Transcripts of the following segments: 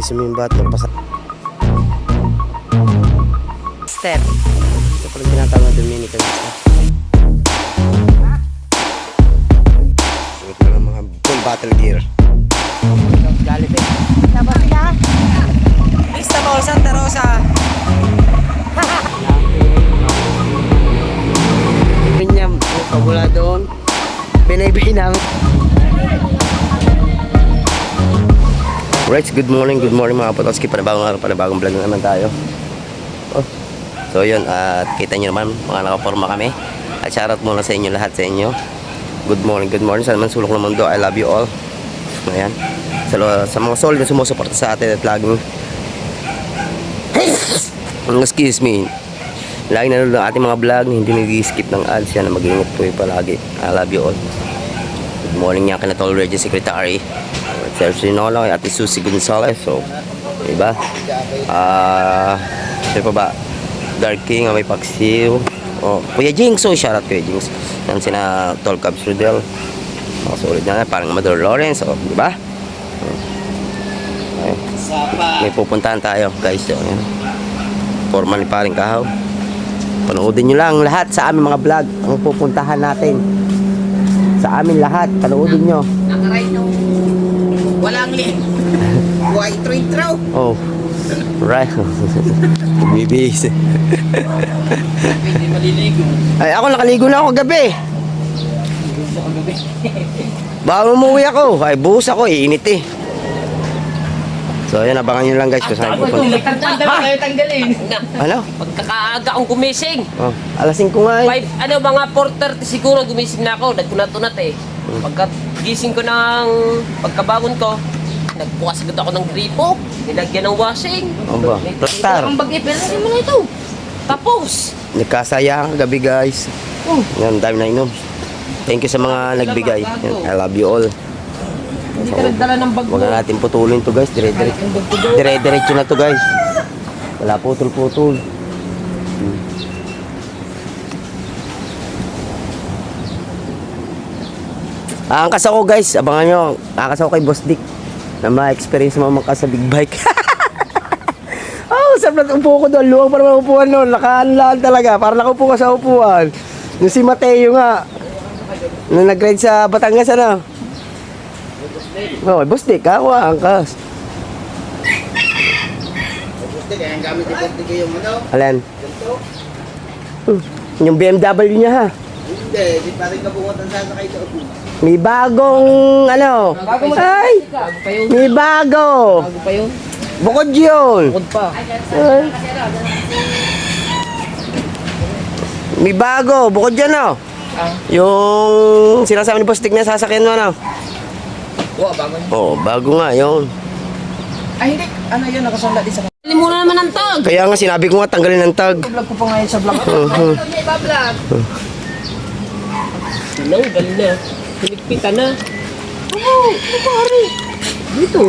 sumimbat, magpasa. Step. Ito pala tinatawag na Dominican step. Suot na ng mga full battle gear. Jollibee. Labas ka? Lista mo, Santa Rosa. Pinyam, pagmula doon. Binay-binay namin. Right, good morning mga Potoski. Panibagong araw, panibagong vlog naman tayo. Oh. So yun, at kita nyo naman, mga nakaporma kami. At shoutout muna sa inyo lahat, sa inyo. Good morning. Sa naman sulok ng mundo, I love you all. Ayan. Sa mga solid na sumusuporta sa atin at laging excuse me, laging nanonood ng ating mga vlog, hindi nag-skip ng ads. Yan, mag-iingat po palagi. I love you all. Good morning niya kina Tol Reggie Secretary, Sergio Sinolo, Ate Susie Gonzalez. So, diba? Sino pa ba? Dark King, may Paksiw. Oh, Kuya Jinx. So, shoutout Kuya Jinx. Yan sina Tol Cabs Rudel. Oh, solid na. Parang Amador Lawrence. Oh, diba? Okay. May pupuntahan tayo, guys. So, yan. Formal ni Paring Kahaw. Panoodin nyo lang lahat sa aming mga vlog. Ang pupuntahan natin. Sa amin lahat. Panoodin nyo. Nakaray nung walang link. White trade throw. Oh. Right. Bibis. Hindi maliligo. Ay, ako nakaligo na ako gabi. Bago umuwi ako. Ay, buhos ako. Iinit eh. So, ayan. Abangan nyo lang guys. Kung saan pupunta. Tanggalin. Ano? Pagkakaaga akong gumising. Oh, alas 5 nga eh. Mga 4:30 siguro gumising na ako. Nagkunat-unat eh. Pagkagising ko ng pagkabangon ko, nagbukas agad ako ng gripo. Nilagyan ng washing. Ano ba? Rockstar. Ang bagay, pero hindi mo na ito. Tapos, Nagkasaya ang gabi guys. Yan, dami na inom. Thank you sa mga nagbigay. Yan, I love you all. hindi ka nagdala ng bago. Huwag na natin putulin to guys. Dire-diretso na to guys. Wala putol-putol. Angkas ako guys. Abangan nyo. Angkas ako kay Boss Dick. Na ma-experience mo sa big bike. Oh, sarap na upo ko doon. Luwag pa naman upuan noon. Nakaanlaan talaga. Para nakaupo ka sa upuan. Yung si Mateo nga. Na nag-ride sa Batangas ano. Oh, Boss Dick ha? Angkas. Gusto kaya ang gamit ni Boss Dick yung ano? Alan? Yung BMW niya ha? Hindi, di pa rin kabungot ang sasakay doon. May bagong ano? Ay! May bago! Bago pa yun. Bukod yun! Bukod pa. Ay. May bago! Bukod dyan oh! Yung sinasabi ni Boss Dick na sasakyan mo ano? Wow, bago yun. Oo, bago nga yun. Ay, hindi. Ano yun? Nakasala din sa Hindi mo na naman ang tag. Kaya nga sinabi ko nga tanggalin ang tag. vlog ko pa ngayon sa vlog. May bablog. Galing na. Pinikpitan na. Oo, pare. Dito.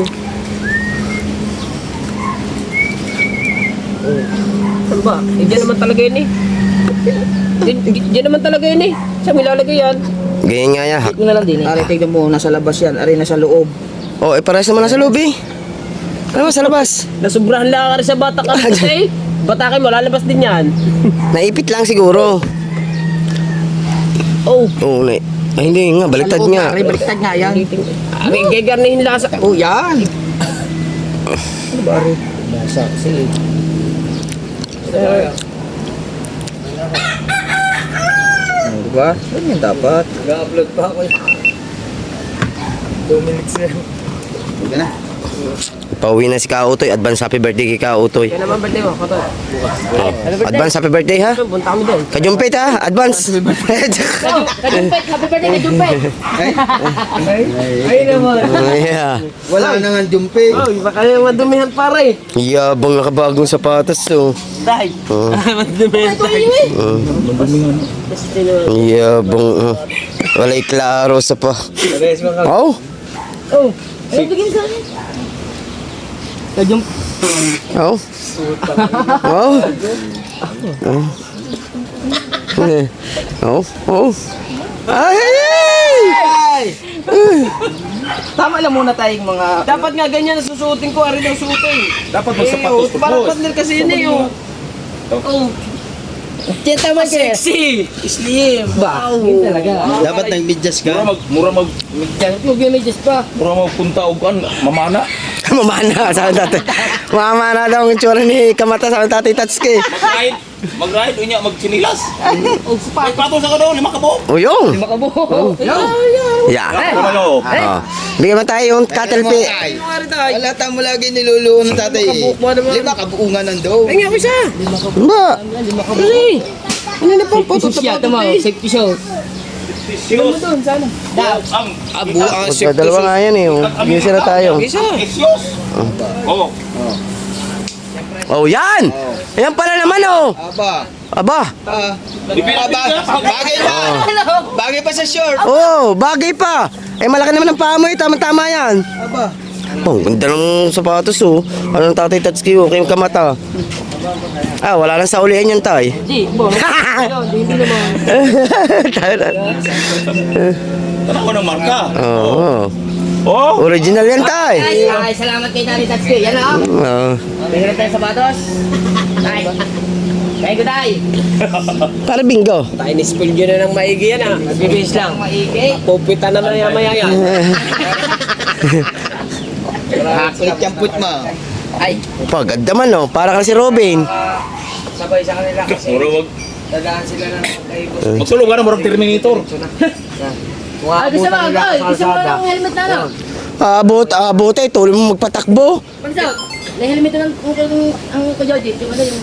Saan ba? Diyan naman talaga yun eh. Diyan naman talaga yun eh. Saan may lalagay yan? Ganyan nga yan. Ito na lang din eh. Ari, tignan mo. Nasa labas yan. Ari, nasa loob. Oh, pares naman nasa lobby. Ano ba sa labas? Nasubrahan lang ka rin sa bata ka kasi. Batakin mo, lalabas din yan. Naipit lang siguro. Oh. Oo, ay, hindi nga, baliktad nga. Ari, baliktad nga yan. Ari, gagarnihin lang sa... Oh, yan. Ano ba, Ari? Nasa, sige. Diba? Ganyan dapat. Nag-upload pa ako eh. 2 minutes na. Huwag na. Pauwi na si Kautoy. Advance happy birthday kay Kautoy. Kaya naman birthday mo, kato. Oh. Advance happy birthday ha. Punta kami doon. Kajumpit ha. Advance. Kajumpet, happy birthday Kajumpet. Ay naman. Yeah. Wala na nga jumpe. Oh, baka yung madumihan pare. Yabang nakabagong sapatos to. Dahil. Oh. Madumihan tayo. Yabang. Walay klaro sa pa. Oh. Oh, ano bigyan sa akin? Oh. Oh. Oh. Oh. Ay! Tama lang muna tayong mga... Dapat nga ganyan ang susuotin ko, ari daw suotin. Dapat magsapatos ko, Parang boss. partner kasi yun eh, oh. Oh, Gentleman kayo. sexy! Slim. Ba? Yun talaga. Dapat nag-midjas Mura Huwag magpunta og kan mamana. Mamana, sabi tatay. Mamana daw ang itsura ni Kamata, sabi tatay Tatsuki. Mag-ride unya magchinilas. May patos ako daw, 5 kabok. O yun. Makabuho. Yeah. Kumalo. Bigyan mo tayo yung cattle pay. Wala tamo lagi niluluon ng tatay. Lima kabuungan nando. Ay nga ko siya! Ba? Ano na pong photo sa Safety show. Siyos. Ang Abuang Dalawa nga yan eh. Bigyan na tayo. Siyos. Oh. Oh, yan! Yan pala naman oh. Aba. Aba. Bagay pa. Bagay pa sa short. Oh, bagay pa. Eh, malaki naman ang paa mo eh. Tama-tama yan. Aba. Oh, ganda ng sapatos oh. Ano ng tatay Tatsuki oh. Kayong Kamata. Ah, wala lang sa ulihan yan tay. Di, bo. Hindi naman. Tanaw ng marka. Oo. Oh. Original yan tay. Ay, salamat kay Tani Tatsuki. Yan na. Oo. Tingnan tayo sa batos. Ay. Kaya ko tayo. Para bingo. Tayo ni-spill yun na ng maigi yan ah. Nagbibis lang. Maigi. Pupita na maya-maya yan. Kulit yung put mo. Ay. Paganda man oh. Para ka si Robin. Sabay sa kanila kasi. Mura mag Dadaan sila ng kay Boss. magsulong ka na murag Terminator. Ah, gusto mo, ay, gusto mo ng helmet na ano? Abot eh. Tuloy mo magpatakbo. Pagsaw, may helmet na ang kajodi, yung ano yung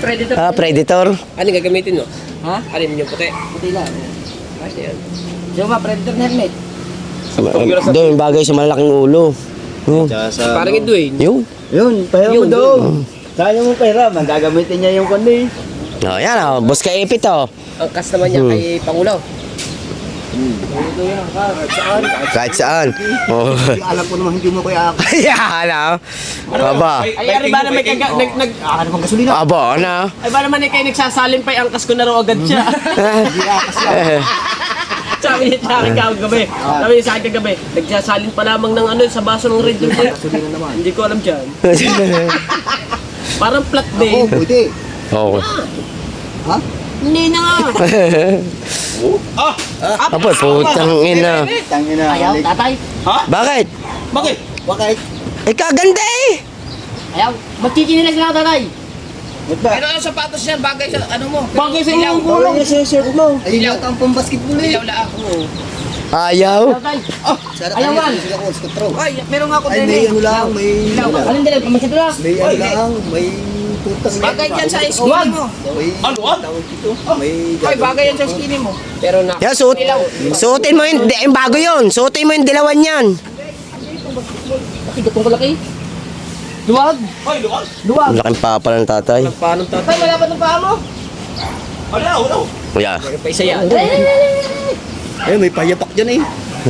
predator. Ah, Predator. Ano gagamitin mo? Ha? Alin yung puti? Puti lang. Kasi yan. Yung mga predator na helmet. Doon, bagay sa malaking ulo. Yun. Parang ito eh. Yun. Yun, pera mo daw. Sayang mo pera, magagamitin niya yung kundi. Oh, yan oh. Boss ka ipit oh. Ang kas naman niya kay Pangulo. Kahit saan. Oh. Alam ko naman hindi mo kaya ako. Yan oh. Aba. Ay, ari ba naman kaga, Ano pang gasolina? Aba, ano? ay ba naman kayo nagsasalin pa, angkas ko na raw agad siya. Sabi niya sa akin kagabi. Sabi niya sa akin kagabi, nagsasalin pa lamang ng ano sa baso ng red bull. Hindi ko alam dyan. Parang flat Oo, day. pwede. Oo. Hindi na nga. Apo, putang ina. Tangin na. Ayaw, tatay. Bakit? Bakit? Bakit? Eh, kaganda eh. Ayaw, magchichinilas lang ako, tatay. Ba't ba? Pero ang sapatos niyan, bagay sa ano mo. Bagay sa ilaw. iyong gulong. Bagay niya sa shirt mo. Ay, lahat ang pambasketball eh. Ilaw lang ako. Ayaw. Tatay. Sarap Ayaw, ano man. yan, sila ko, skutro. Ay, meron nga ako Ay, din may eh. ano lang, may... Anong dilaw? Kamasya lang. May ano lang, may putang... Bagay dyan sa skinny mo. May... Ano, ah? Tawag dito. May... Ay, bagay yan sa skinny mo. Pero na. Yan, suotin mo yung, yung bago yun. Suotin mo yung dilawan yan. Kasi gatong kalaki. Luwag. Ay, luwag. Luwag. Ang laking papa ng tatay. Paano tatay? Tay, wala pa ng paa mo? Wala. Yeah. Meron pa isa yan. Eh, may payapak dyan eh.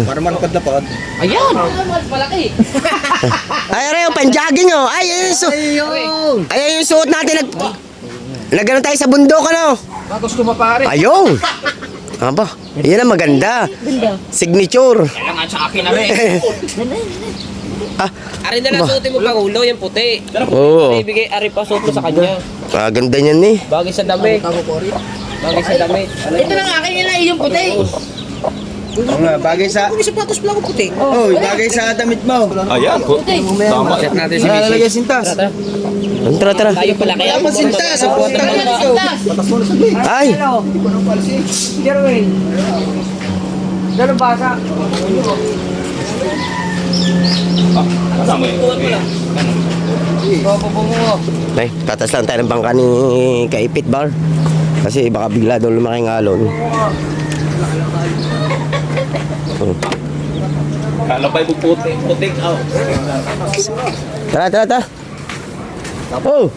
Para malapad-lapad. Ayan. Mas malaki. Ay, aray, yung panjogging oh. Ay, yun yung ay, yung suot natin. Nagano tayo sa bundok, ano? Gusto mo pare. Ayun. Aba, yan ang maganda. Signature. Kaya nga sa akin na rin. Ari na lang suotin mo Pangulo, yung puti. Oo. Ibigay ari pa suot mo sa kanya. Ah, ganda niyan eh. Bagay sa damit. Bagay sa damit. Ito lang akin yun na yung puti. Oo nga, bagay sa... May sapatos lang ako puti. Oh, bagay sa damit mo. Ayan. Tama. Set natin si Nalalagay Missy. sintas. Tara, tara. Tayo pala kaya. Kaya masintas, sa puwatang dito. Ay, Jerwin. Dalo basa. Kasama yun. ay, tatas lang tayo ng bangka ni Kaipit Bar. Kasi baka bigla doon lumaki ng alon. Kalapay mo puti. Putik. Tara, tara, tara. Oh,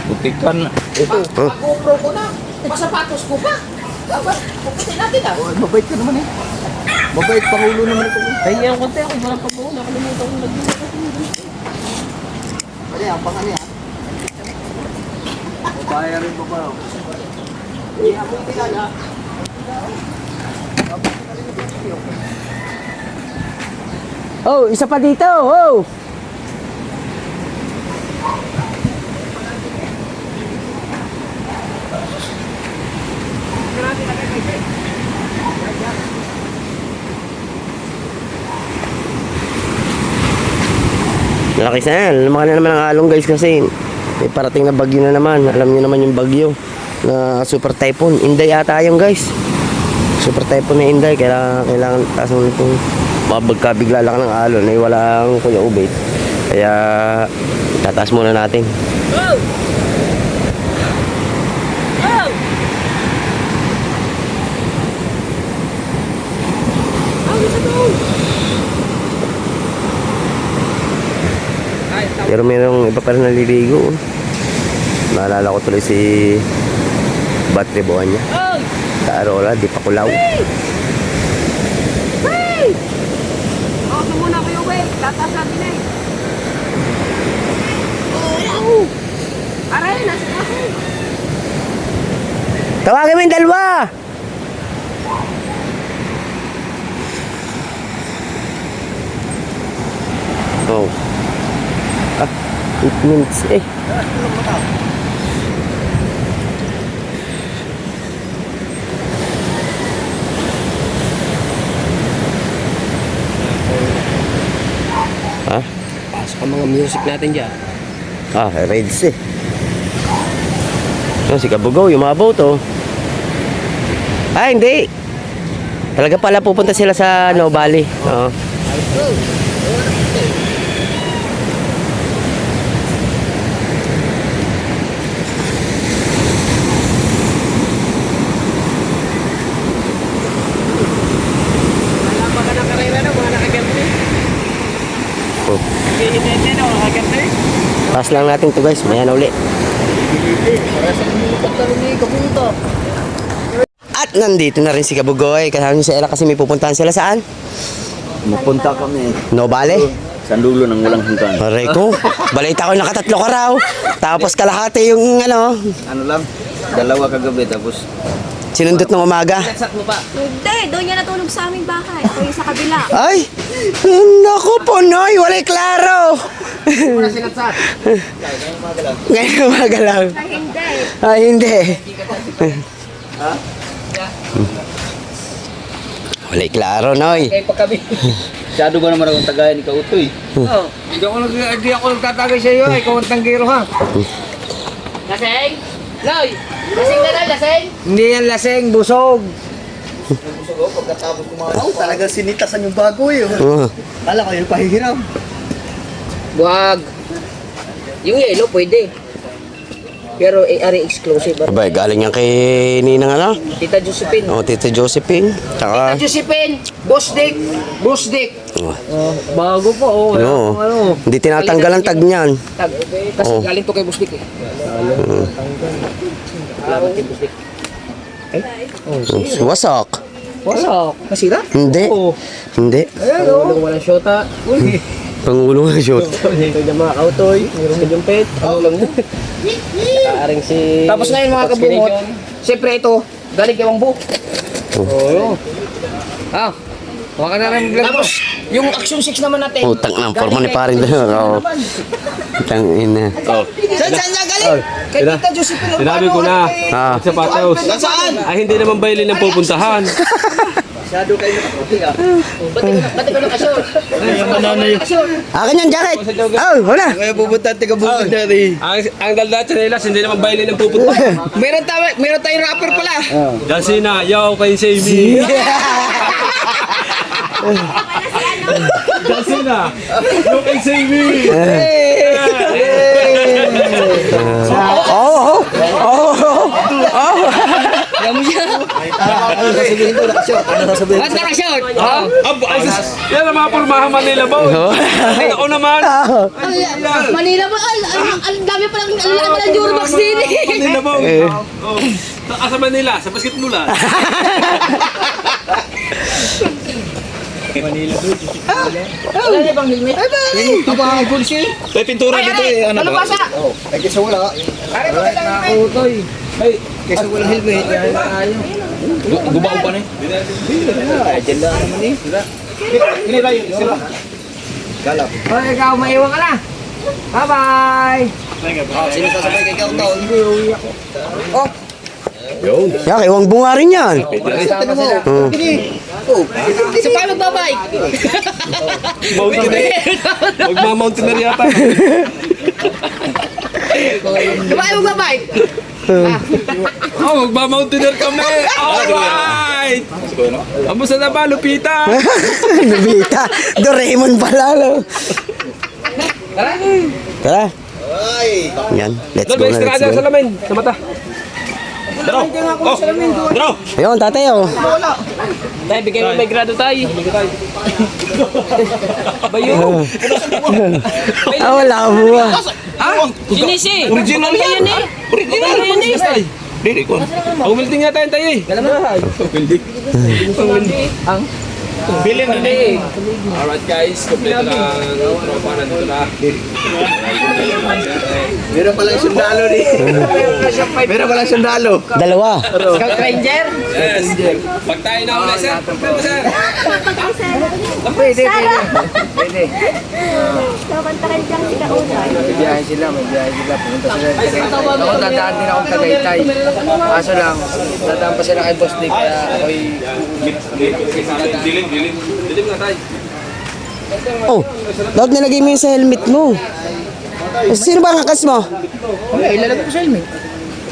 Putikan. GoPro ko na. Pasapatos ko pa. Dapat, puputin natin ah. Mabait ka naman eh. Mabait, pangulo naman ito. Tayo ang konti ako. Walang pabuo. Nakalimutan ko lagi. Ano yan, pang ano yan? Bayarin mo pa. Oh, isa pa dito. Oh. Malakas na yan. Lumakan na naman ang alon guys kasi may parating na bagyo na naman. Alam niyo naman yung bagyo na super typhoon. Inday ata yung guys. Super typhoon na Inday. Kailangan taas mo itong mabagkabigla lang ng alon. Ay walang Kuya Ubay. Kaya tataas muna natin. Oh! Oh! Pero mayroong iba pa rin naliligo. Naalala ko tuloy si Battery Buwan niya. Oh! Sa Arola, di pa kulaw. Oh, muna kayo, wait. Tataas natin eh. Aray, nasa kasi. Tawagin mo yung dalawa! Oh. 8 minutes eh. Ha? Pasok ang mga music natin dyan. Ah, Reds eh. Yung si Kabugaw, yumabaw to. Ah, hindi. Talaga pala pupunta sila sa Bali. Oo. Wala pa ka ng karera na, mga nakagante. Oh. Hindi na, mga nakagante. Pass lang natin to guys, maya na uli. At nandito na rin si Kabugoy. Kasama niyo si Ella kasi may pupuntahan sila saan? Mapunta kami. Bali? Sa dulo ng walang hanggan. Aray ko, balita ko nakatatlo ka raw. Tapos kalahati yung Ano lang? Dalawa kagabi tapos sinundot ng umaga. Sak mo pa. Hindi, doon niya natulog sa aming bahay. Ako yung sa kabila. Ay, naku po, Noy, walay klaro. Muna sinatsak. Ngayon umaga lang. Ay, hindi. Ay, hindi. Walay klaro, Noy. Kaya pa kami. masyado ba naman akong tagayan ikaw utoy? Oh, hindi ako nagtatagay sa iyo. Ikaw ang tanggiro ha. Laseng? Loy! Laseng na lang, laseng! Hindi yan laseng, busog. Pagkatapos kumain. Talagang sinitasan yung bagoy. Oh. Kala ko yung pahihiram. Wag. Yung yellow pwede. Pero ari exclusive. Abay, galing yan kay Ninang Tita Josephine. Oh, Tita Josephine. Tsaka, Tita Josephine, Boss Dick. Boss Dick. oh, Bago pa oh. no. Hindi tinatanggal ang tag niyan. Kasi Oh. galing to kay Boss Dick eh. Salamat kay Boss Dick. Wasak. Wala. Masira? Hindi. Oo. Hindi. Ayan oh. Walang shota. Uy. Pangulo nga shoot. Ito yung mga kautoy, mayroon ka jumpet, ako lang mo. Nakaaring si... Tapos ngayon mga kabungot, siyempre ito, galing kay Wangbo. Oo. Ah, baka na rin vlog. Tapos, yung Action 6 naman natin. Utang ng forma ni paring doon. Oo. Utang ina. Saan niya galing? Kay Tita Josephine. Sinabi ko na. Ah. Sapatos. Saan? Ay, hindi naman bailin ang pupuntahan. Masyado kayo nakapuli ah. Ba't ko nakasyon? Akin yung jacket. Oh, wala. Kaya pupunta at tiga-bukid na rin. Ang daldat sa nilas, hindi naman bailin ang pupuntahan. Meron tayong rapper pala. Jasina, yaw kay Sammy. Jasina, yaw kay Sammy. Oh, oh, oh, oh. Ano sasabihin ko? Nakashort. Ano sasabihin Ba't nakashort? Yan ang mga pormahan Manila ba? Ay, ako naman. Manila ba? Ang dami pa lang ang Eurobox din eh. Manila ba? Oh. Sa Manila, sa basketball ah. Wala na bang helmet? Aba, bulsi. May pintura dito eh. Ano ba? Basa. Ay, kesa wala. Kaya ba lang helmet? Ay, kesa walang helmet. Gubaw pa na eh. Ay, dyan lang naman eh. Galap. Oh, ikaw, maiwan ka na. Bye-bye. Sino sasabay kay Ikaw daw? Oh, Yeah, kay Wang Bunga rin yan. sama sila. Isa pa magbabike. Mountaineer. Magma-mountaineer yata. Isa pa magbabike. Oh, magma-mountaineer kami. Alright. Kamusta na ba, Lupita? Nabita. Doraemon pala, lo. Tara. Ay! Yan, let's Dalo, go na, extra let's dyan sa go. lamin. Sa mata. Draw. Oh, draw. Ayun, tatay, oh. Tay, bigay mo may grado tayo. Bayo. Ah, wala ka buwa. Sinisi. Original Maganda yan. yan eh. Original. Maganda yan eh. Dili ko. Umilting nga tayo tayo eh. Bilin na ni. Alright guys, kompleto na ang tropa nandito na. Meron palang sundalo ni. Meron palang sundalo. Dalawa. Scout Ranger? Yes. Pag tayo na ulit sir. Kompleto sir. Pwede. Pwede. Kakantakan dyan si Kaunay. May biyahe sila. Pumunta sila sa Tagaytay. Ako dadaan din akong Tagaytay. Kaso lang, dadaan pa sila kay Boss Dick. Kaya ako'y Dilim nga tayo. Oh, dapat nilagay mo yun sa helmet mo. Sino ba ang kakas mo? okay, ilalagay ko sa helmet.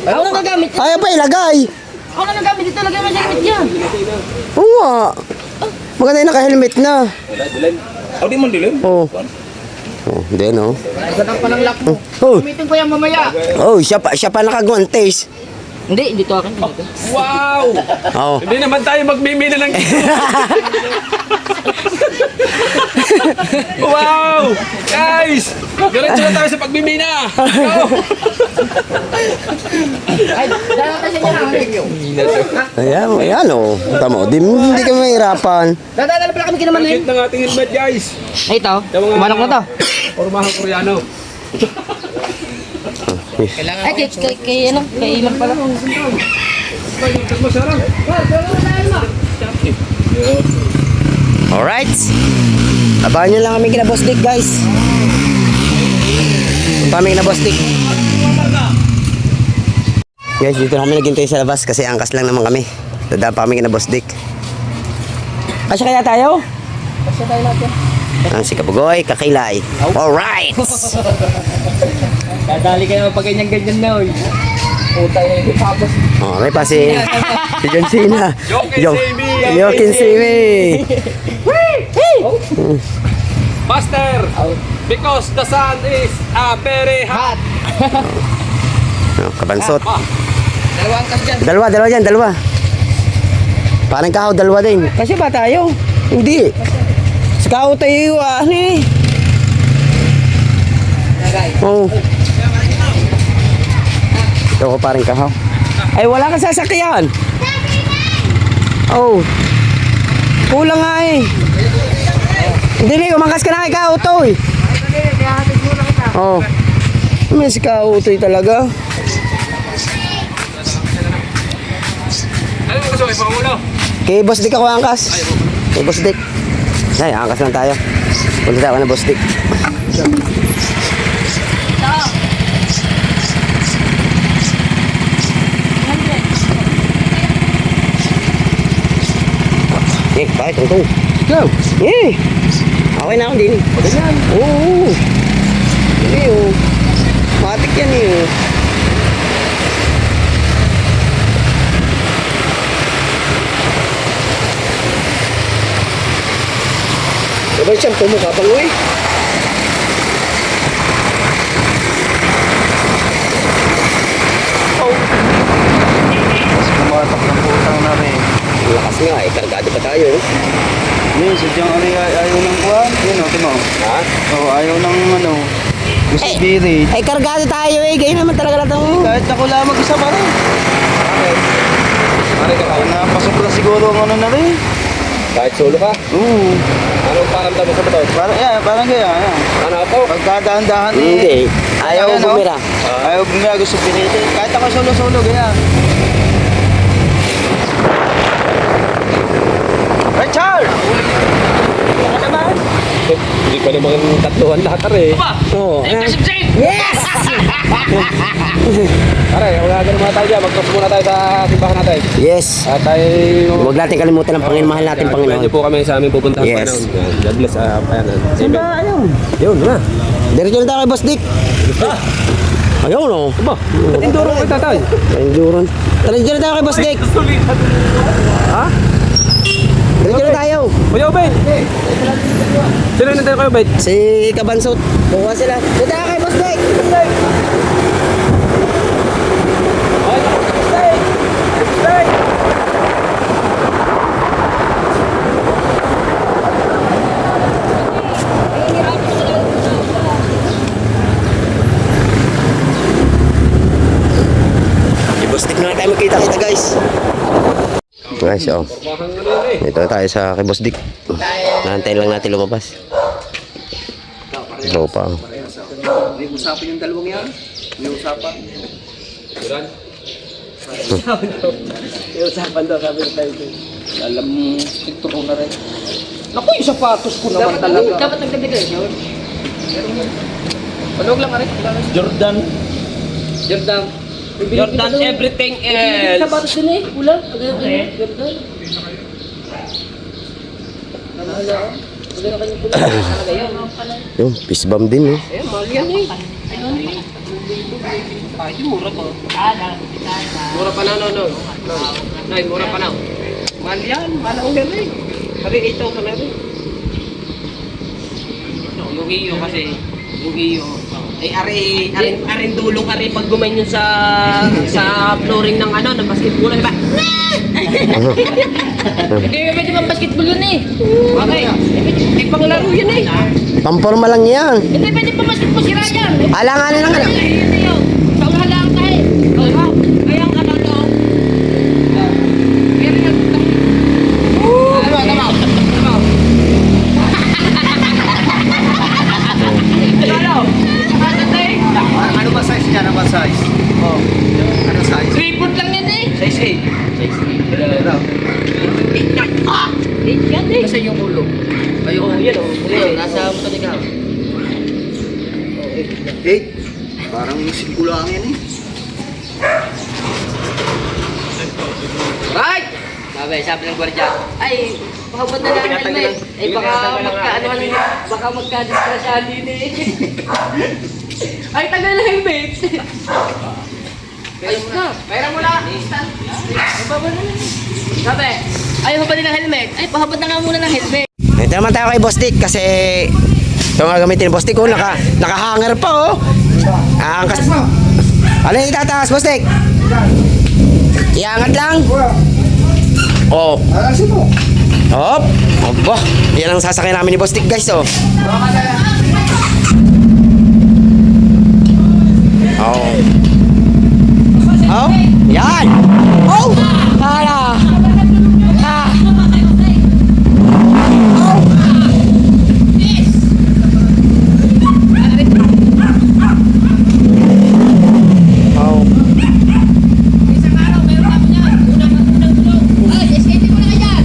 Ako nang gagamit. Ayaw pa ilagay. Ako nang gagamit dito. Lagyan mo sa helmet yan. Oo nga. Maganda yung naka-helmet na. Oh, di man dilim. Oh. Oh, hindi no. Nagandang pa ng lock mo. Oh, Gamitin ko yan mamaya. oh, siya pa nakaguantes. Hindi, dito akin. Dito. Wow! Oh. Hindi naman tayo magmimina ng Wow! Guys! Diretso na tayo sa pagmimina! Go! Ay, dala kasi niya. Ayan, ayan oh. Tama, hindi ka mahirapan. Dadala pala kami kinaman Cute ng ating helmet guys! Ay, ito. Manok na to. Pormahang Koreano. Ay, kay ano? Kay Ilang pala. Alright. Abangan nyo lang kami kina Boss Dick, guys. Punta kami kina Boss Dick. Guys, dito na kami naghintay sa labas kasi angkas lang naman kami. Dadaan pa kami kina Boss Dick. Kasya kaya tayo? Basta tayo natin. Ang si Kabugoy, Kakilay. Alright! Dadali kayo pag ganyan-ganyan na, oy. Puta na yung tapos. Okay pa si John Cena. You can see me. Master! Because the sun is very hot! Oh, kabansot. Dalawang kas dyan. Dalawa dyan, dalawa. Parang kahaw, dalawa din. Kasi ba tayo? Hindi. Sa kahaw tayo, ano eh. Oo. Ito ko parang kahaw. Ay, wala kang sasakyan. Oh. Kulang nga eh. Hindi, umakas ka na kay kahaw to eh. Oo. May si kahaw to talaga. Ano mo gusto kay Pangulo? Kay Boss Dick ako angkas. Kay Boss Dick. Ay, angkas lang tayo. Punta tayo na Boss Dick. Eh, bakit? Tungtong. Go! Eh! Okay na ako din eh. Ganyan. Oo. Hindi oh. Matik yan eh. Sabay siyang pumukabang mo eh. Kumatak ng putang na rin. Lakas nga eh, kargado pa tayo. Yun, sadyang ayaw ng kuhan. Yun o, timo. Ha? Oo, ayaw ng ano. Gusto spirit. Ay, kargado tayo eh. Ganyan naman talaga natin. Kahit ako lang mag-isa pa rin. Napasok na siguro ang ano na rin. Kahit solo ka? Oo. Anong paramdam mo sa motor? Parang kaya, yan. Ano ako? Pagkadahan-dahan eh. Hindi. Ayaw Ayan, no? bumira. Ayaw bumira, gusto pinili. Kahit ako solo-solo, kaya. Richard! Ano naman? Hindi pa naman tatluhan lahat are. Aba! Oo. Ay, kasip-sip! Yes! Pare, wala ganun muna tayo dyan. Mag-cross muna tayo sa simbahan natin. Yes. At tayo... Huwag natin kalimutan ang Panginoon. Mahal natin, Panginoon. Pwede po kami sa aming pupuntahan Yes. Panginoon. God bless. Ayan. Amen. Ayun. Yun, na. Diretso na tayo kay Boss Dick. Ayun, no. Ba, induro kayo tatay. Enduron. Diretso na tayo kay Boss Dick. Ha? Diretso na tayo. Kuya Obed. Sino yung tayo kayo, Obed? Si Kabansot. Buka sila. Dito tayo kay Boss Dick. Si Boss Dick na lang tayo magkita-kita, guys. Guys, oh. Dito na tayo sa kay Boss Dick. Naantay lang natin lumabas. Slow pa. May usapan yung dalawang yan. May usapan. May usapan daw kami tayo. Alam, pinturo na rin. Naku, yung sapatos ko naman talaga. Dapat nagdagdag yun. Palog lang rin. Jordan. Jordan. Jordan everything else. Sapatos din eh. Ulang. Ganda. Yung fish bomb din, eh. Eh, mahal yan eh. Kahit yung mura pa. Mura pa na, no. Nay, mura pa na. Mahal yan, mahal ang yan eh. Sabi, 8,000 na rin. Yung iyo kasi, yung iyo. Ay, arin dulong, ari pag gumain yun sa flooring ng ano, ng basketball, di ba? Hindi ka pwede pang basketball yun eh. Okay, eh, panglaro yun eh. Pamporma lang yan. Hindi pwede pang basketball si Ryan. Alanganin lang, ano. Sa uhalang tayo. Kaya ang ano to, Ano ba size niya? Ano ba size? Oh. Ano size? 3 foot lang yan eh. Size 8. Yan eh. Kasi yung ulo. ayun, yan o. Nasa mata ni Kao. 8. Parang singkulang yan eh. Right! Sabi, sabi ng gwardiya, ay, pakabot na lang ang helmet. Ay, baka magka-diskrasyan din eh. Ay, tagal na helmet. Ayos na. Pera mo na! Sabi, ayaw pa din ng helmet. Ay, pahabot na nga muna ng helmet. Ito naman tayo kay Boss Dick kasi ito nga gamitin ni Boss Dick, oh, nakahanger pa, oh. Angkas. Ano yung itataas, Boss Dick? Iangat lang. Oh. Alasin mo. Hop. Aba, yan ang sasakyan namin ni Boss Dick, guys, oh. Oh. Oh. Yan. Oh. Hala. Ah. Oh. Oh. Isang araw, meron ako niyan. Unang tulong. Ay, escape mo na ka dyan.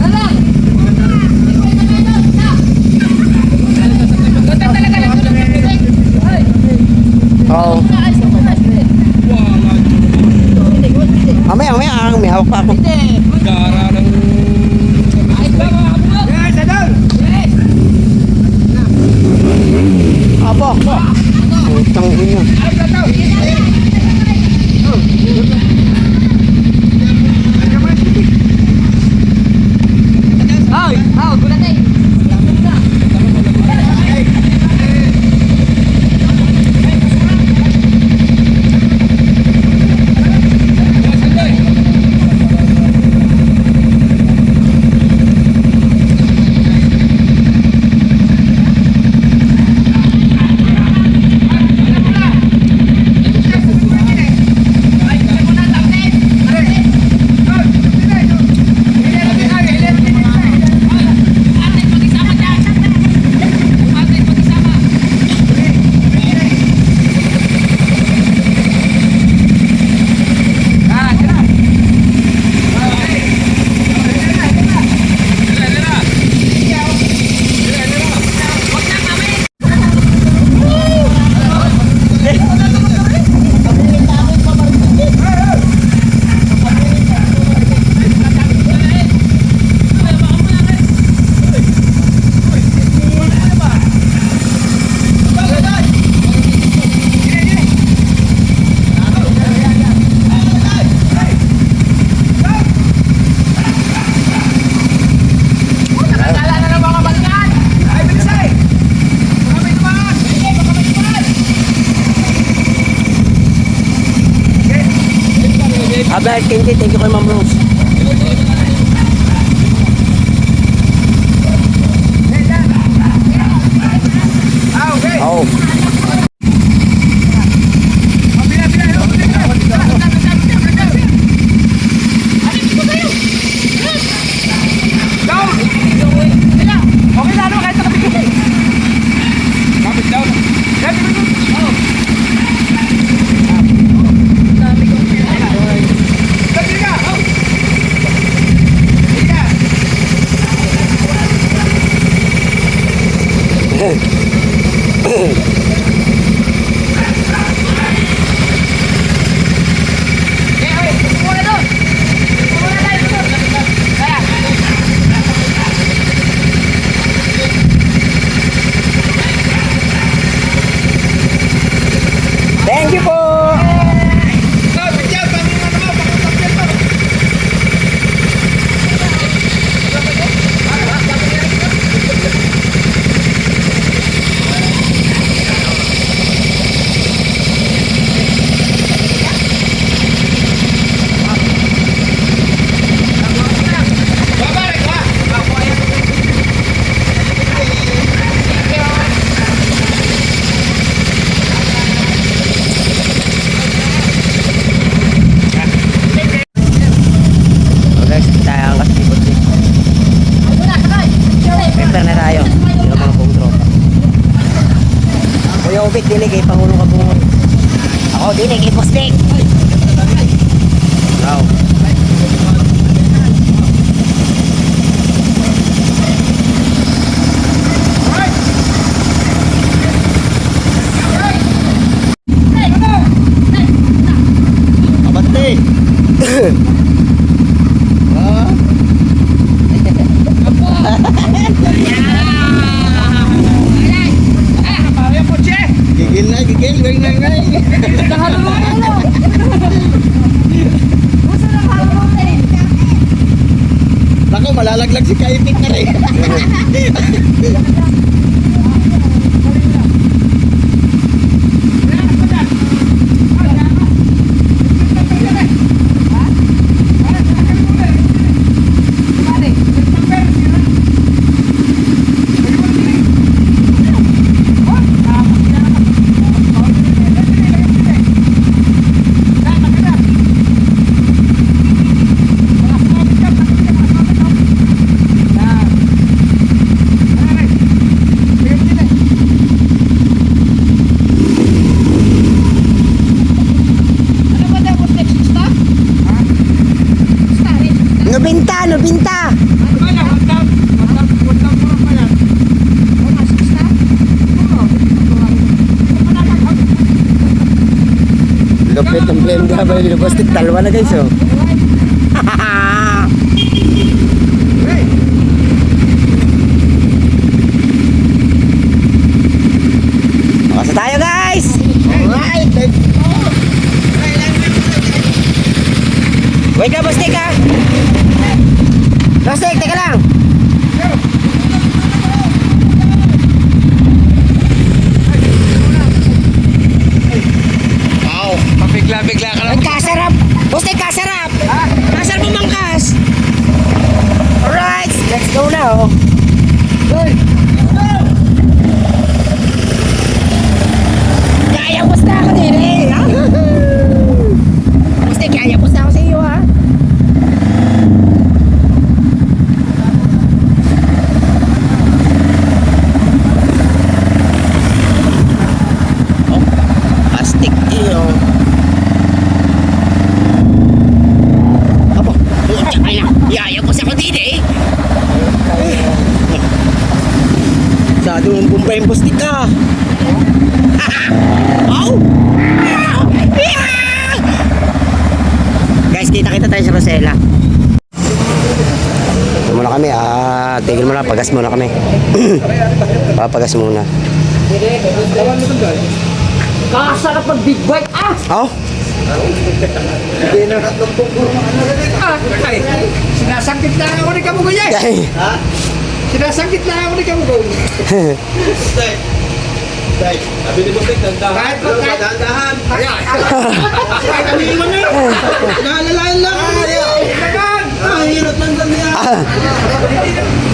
Hala. Ganda talaga ng tulong ng tubig. Ay. Oh. Ay, sa patas eh. Kabahit Kenji, thank you kay Ma'am Rose. Oh. Thank you po. So guys, tayo ang kasi Bossdik. Prepare na tayo. Yung mga buong tropa. Kuya Ubik, dili kay Pangulo ka bungon. Ako, dili kay Bossdik. Wow. Abante. Gigil na, gigil. Ngay, ngay, ngay. Nako, malalaglag si Kaitik na rin. Nubinta, nubinta. Lupit ng blenda ba yung Bossdik? Dalawa na guys oh. Makasa tayo guys. Alright. Wait ka Bossdik ha. Bossdik, teka lang. Wow. Pabigla-bigla ka lang. Ay, kasarap. Bossdik, kasarap. Kasarap mamangkas. Alright, let's go now. Kaya basta ako din eh. Bossdik, kaya basta ako sa iyo ha. Plastic iyo. Aba, ay na, yaya ko sa din eh. Sa doon bumbay yung Bossdik ka. Au! Guys, kita-kita tayo sa Rosella. Ito muna kami, tigil muna, pagas muna kami. Papagas muna. Kakasarap ng big bike. Oh? Sinasangkit na ako ni Kamugoy eh. Sinasangkit na ako ni Kamugoy. Sabi ni Botek, dandahan. Kahit dahan. Kahit umiiwan na yun. Naalalayan lang. Ang hirap lang lang niya. Ang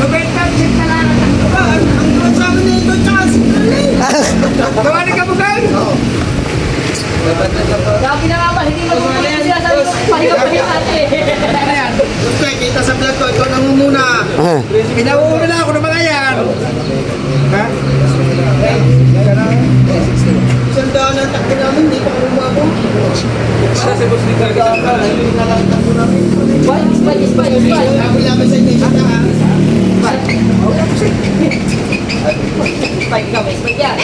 gawin sa amin nito, tsaka Tawali ka mo kayo. Sabi na nga ba, hindi matutulog sila sa pahinga-pahinga natin. Gusto kita sa vlog ko, ikaw nangunguna. Pinauuna na ako ng mga yan. Ha? Isang daan ang takbo namin, hindi pa kami umabot. Spike. Sabi namin sa inyo, isa ha. Spike ka, may spike yan.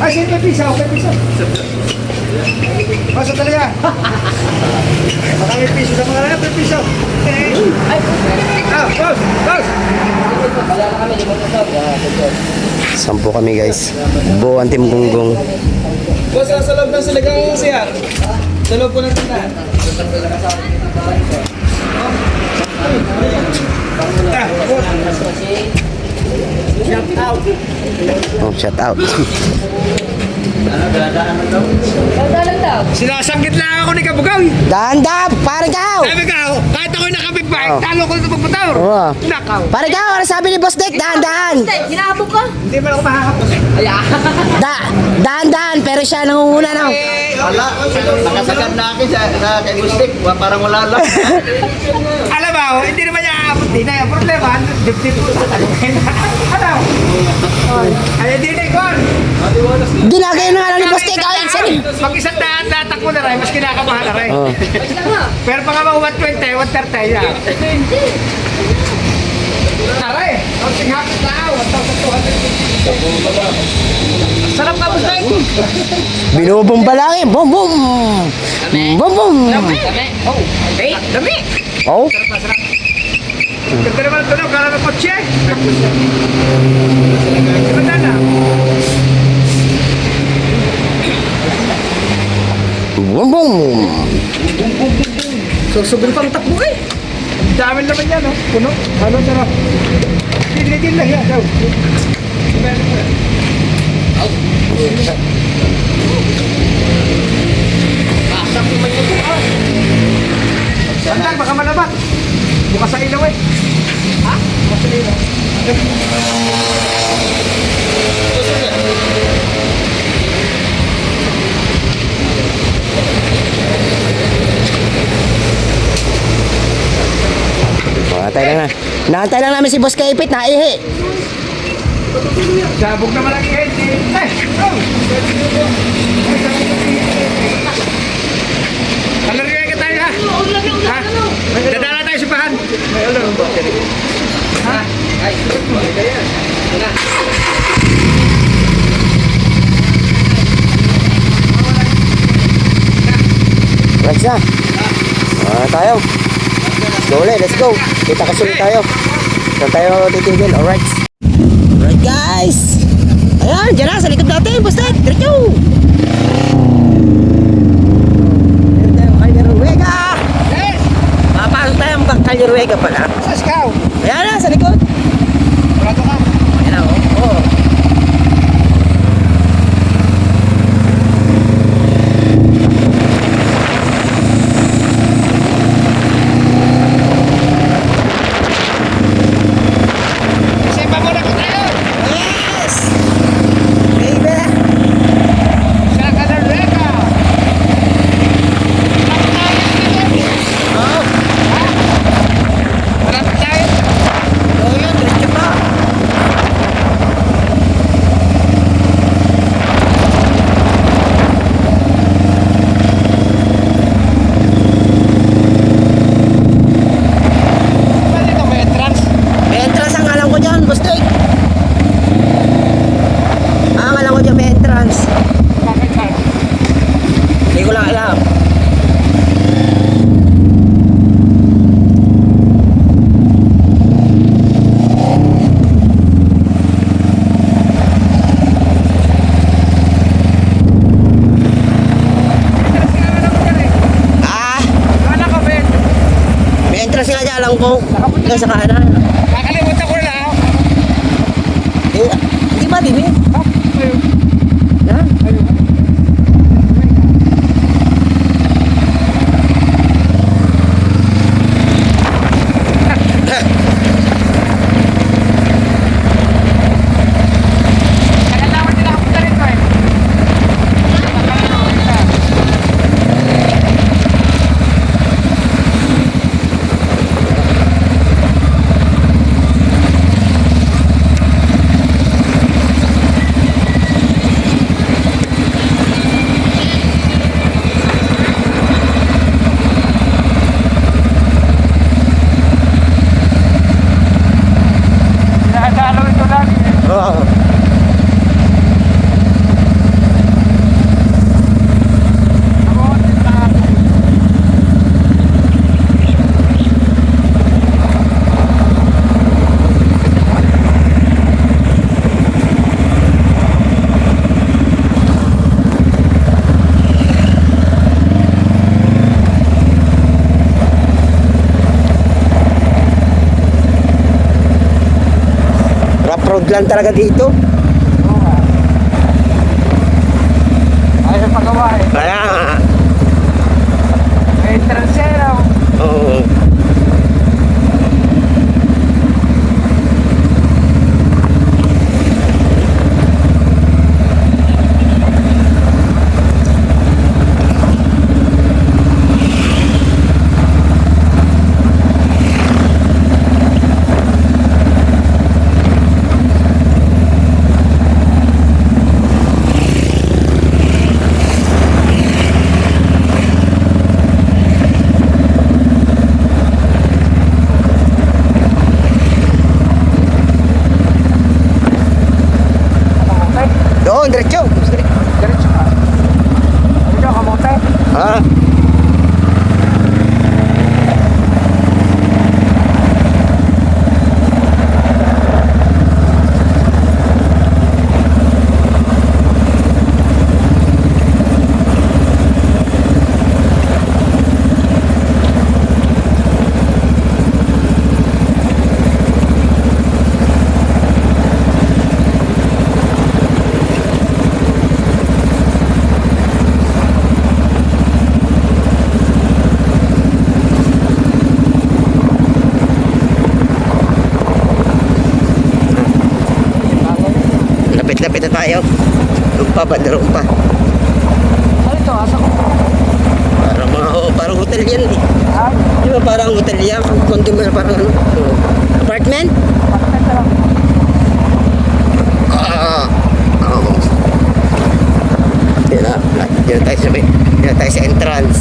Ay, sige, pisaw. Pasok talaga. Marami piso sa mga lahat, piso. Boss! Sampo kami guys. Buo ang Team Gunggong. Boss, sa loob ng siligang siya. Sa loob po ng tindahan. Oh, shout out. Dalan daw. Sinasangkit lang ako ni Kabugaw. Danda, pare ka. Sabi ka, kahit ako'y nakabig-bike, Oh. talo ko sa pagpataw. Oo. Nakaw. Pare ka, ano sabi ni Boss Dick? Dahan-dahan. Hinahabok ka? Hindi man ako makakapos. Dahan-dahan, pero siya nangunguna na. Wala, nakasagad na akin sa kay Gustik. Parang wala lang. Alam mo, hindi naman niya aabot din. Ang problema, dip-dip ko sa talungin. Ano? Ay, hindi na ikon. Ginagay na nga lang ni Boss Dick. Ay, sorry. Pag isang daan, tatakbo na rin, mas kinakabahan na rin. Oh. Pero pag mga 120, 130 yan. Aray, konting hapit na ako, 1,200. Sarap ka, Boss Dave. Binubumba lang eh. Bum bum. Bum bum. Dami. Oh, okay. Dami. Oh. Ganda naman ito, kala ng kotse. Ganda na. Bum bum. Sobrang pang takbo eh. Ang dami naman yan, oh. Puno. Ano, sarap. Tigil lang yan, daw. Pasok naman yung bukas. Sandal, baka malabak. Bukas sa ilaw eh. Ha? Bukas sa ilaw. Nakantay lang na. Nakantay lang namin si Boss Kaipit. Naihi. Sabog naman ang engine. Eh! Oh! Alargay ka tayo ha? Ha? Dadala tayo sa bahan. May ulo. Ha? Ay. Right na. Tayo. Go ulit. Let's go. Kita kasi ulit tayo. Saan tayo titigil? Alright. Alright guys. Ayan. Diyan na. Sa likod natin. Boss Dick. Diretso. Meron tayong Calderuega. Yes! Papasok tayo ang Calderuega pala. Sa scow. Ayan na. Sa likod. Wala to ka. Ayan na. Oh. Simba mo na ko tayo. Yes! Baby! Sa Calarreca. Oh! Malapit tayo. Oh yun, diretso pa. Pwede ito may entrance. May entrance ang alam ko dyan, Boss Dick. Ang alam ko dyan, may entrance. Bakit ka? Hindi ko lang alam. Ah, Kala ko, Ben. may entrance nga dyan, alam ko. Hanggang sa kanan. Nakalimutan ko na. Eh, di din eh. Yan. Kailangan nila ako rito eh. Dinadalaw ito lagi eh. Oo. Ako, lahat. Rough road lang talaga dito. Oo nga. Ayaw pagawa eh. Kaya nga. May transero. Oo. Doon, diretso. Diretso ka. Diretso ka kamote. Ha? Lapit-lapit na tayo. Lumpa ba? Darong pa. Ano ito? Asa ko? Parang mga, parang hotel yan eh. Ay, Di ba parang hotel yan? Condo mo parang ano? Apartment? bakit lang? Oo. Yan na. Yan tayo sa may. Yan tayo sa entrance.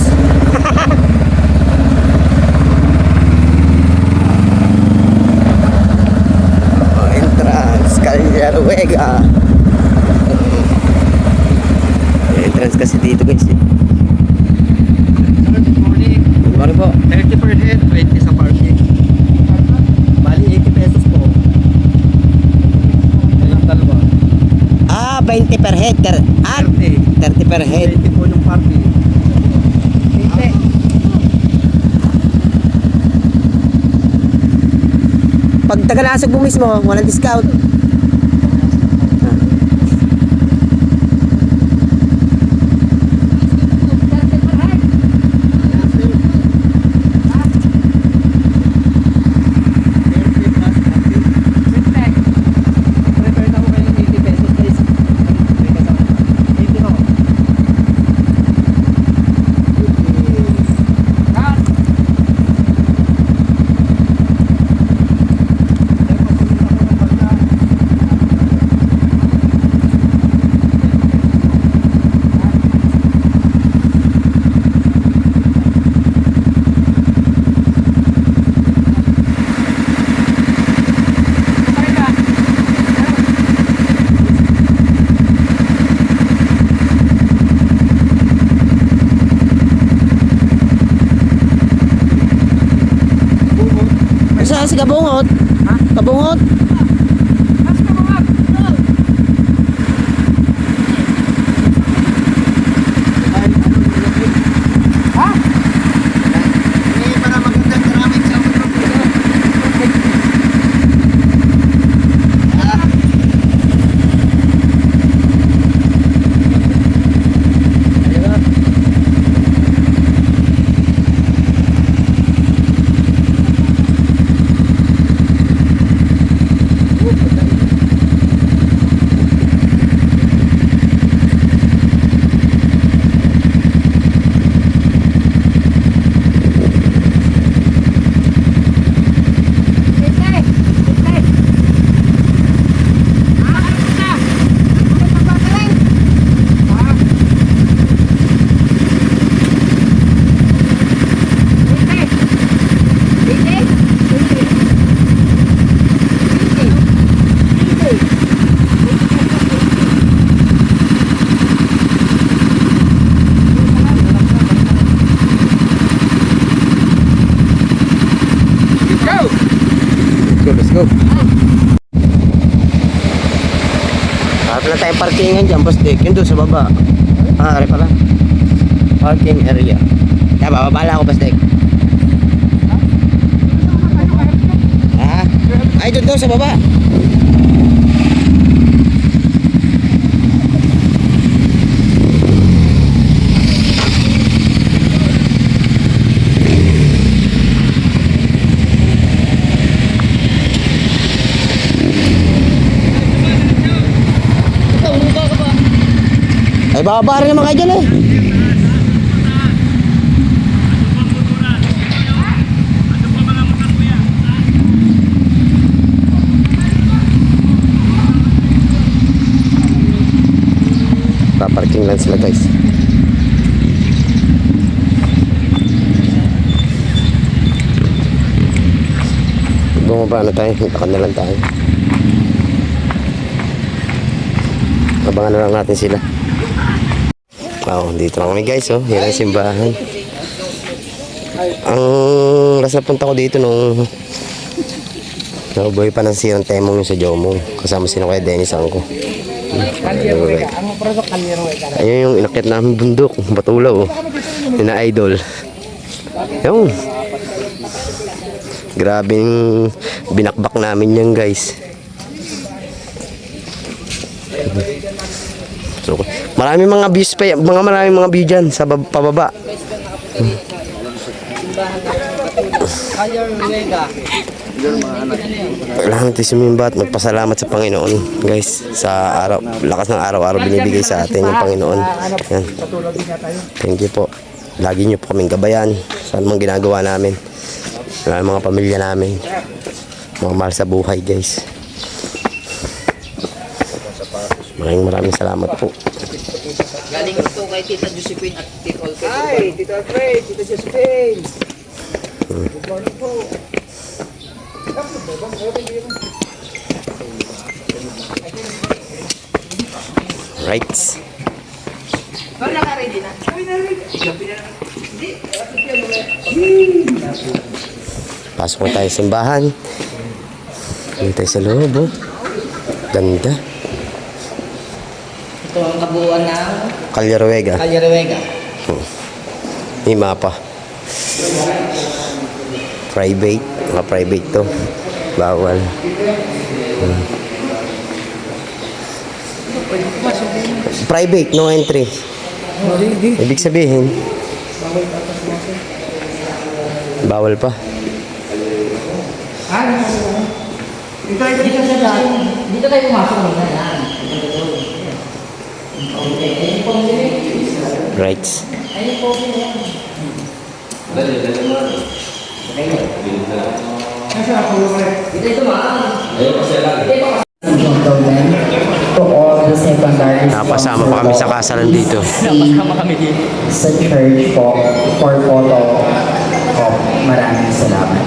Entrance. Calyaruega. Entrance kasi dito guys eh. Ano po? 30 per head, 20 sa parking. Bali, 80 pesos po. Ayun, dalawa. 20 per head. 30 per head. 20 po yung parking. Pag Tagalasog mo mismo, walang discount. Refer na ko kayo ng 80 pesos guys. May kasama. 80 ho. Saan si Kabungot? Ha? Kabungot? Let's go. Harap na tayong parkingan dyan, boss Dick. Yun doon sa baba. Ari pala. Parking area. Kaya bababala ako, boss Dick. Ay, doon sa baba. Ay, bababa rin naman kayo dyan eh. Paparking lang sila guys. Bumaba na tayo, lakad na lang tayo. Abangan na lang natin sila. Dito lang kami guys, oh. Yan ang simbahan. Ang last na punta ko dito nung nabuhay pa ng sirang temong yung sa Jomong. Kasama sila kaya Dennis Angko. Ayun yung inakit namin bundok, Batulaw, oh. Yung idol. Yung grabe yung binakbak namin yan guys. So, maraming mga views pa, maraming mga view dyan sa pababa. Kailangan natin sumimba at magpasalamat sa Panginoon guys, sa araw, lakas ng araw-araw binibigay sa atin yung Panginoon. Yan. Thank you po. Lagi nyo po kaming gabayan sa anumang ginagawa namin, sa mga pamilya namin, mga mahal sa buhay guys. Maraming salamat po. Galing ito kay Tita Josephine at Tito Alfredo. Ay, Tito Alfred, Tito Josephine. Good morning po. Right. Parang naka-ready na. Pasok na tayo sa simbahan. Dito tayo sa loob, oh. Ganda. Ito ang kabuuan ng Calleruega. Calleruega. May mapa. Private. Mga private to. Bawal. Private, no entry. Ibig sabihin, bawal pa. Dito tayo pumasok ng yan. Right. To all the secondary Napasama pa kami sa kasalan dito. sa church po for photo op. Maraming salamat.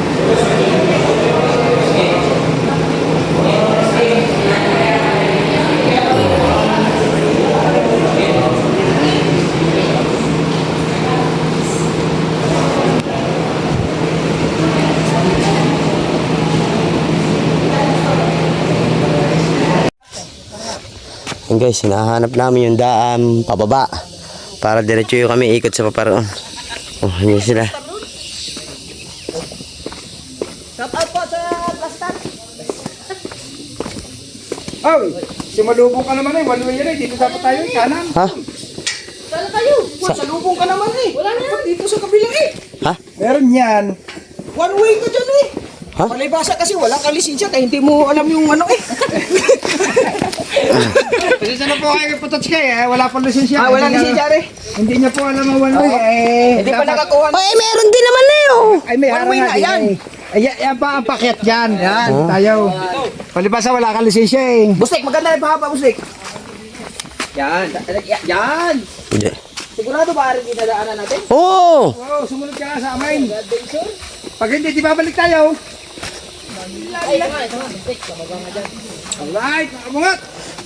Yan guys, hinahanap namin yung daan pababa para diretso yung kami ikot sa paparoon. Oh, yun sila. Oh, sumalubong ka naman eh. Walo yan eh. Dito dapat tayo eh. Kanan. Ha? Saan kayo? Salubong ka naman eh. Wala na. Dito sa kabila eh. Ha? Meron yan. One way ka dyan eh. Ha? Palibasa kasi wala kang lisensya kaya hindi mo alam yung ano eh. Pasensya na po kayo Pototski eh. Wala pang lisensya. Wala lisensya rin. Hindi niya po alam ang one way eh. Hindi pa nakakuha. Ay, meron din naman na yun. Ay, may one way na yan. Ay, yan pa ang paket dyan. Yan, tayo. Palibasa wala kang lisensya eh. Bustik, maganda yung pahaba, Bustik. Yan. Yan. Hindi. Sigurado ba rin dinadaanan natin? Oo! Oo, sumunod ka sa amin. Pag hindi, di babalik tayo. Alright, mamungat.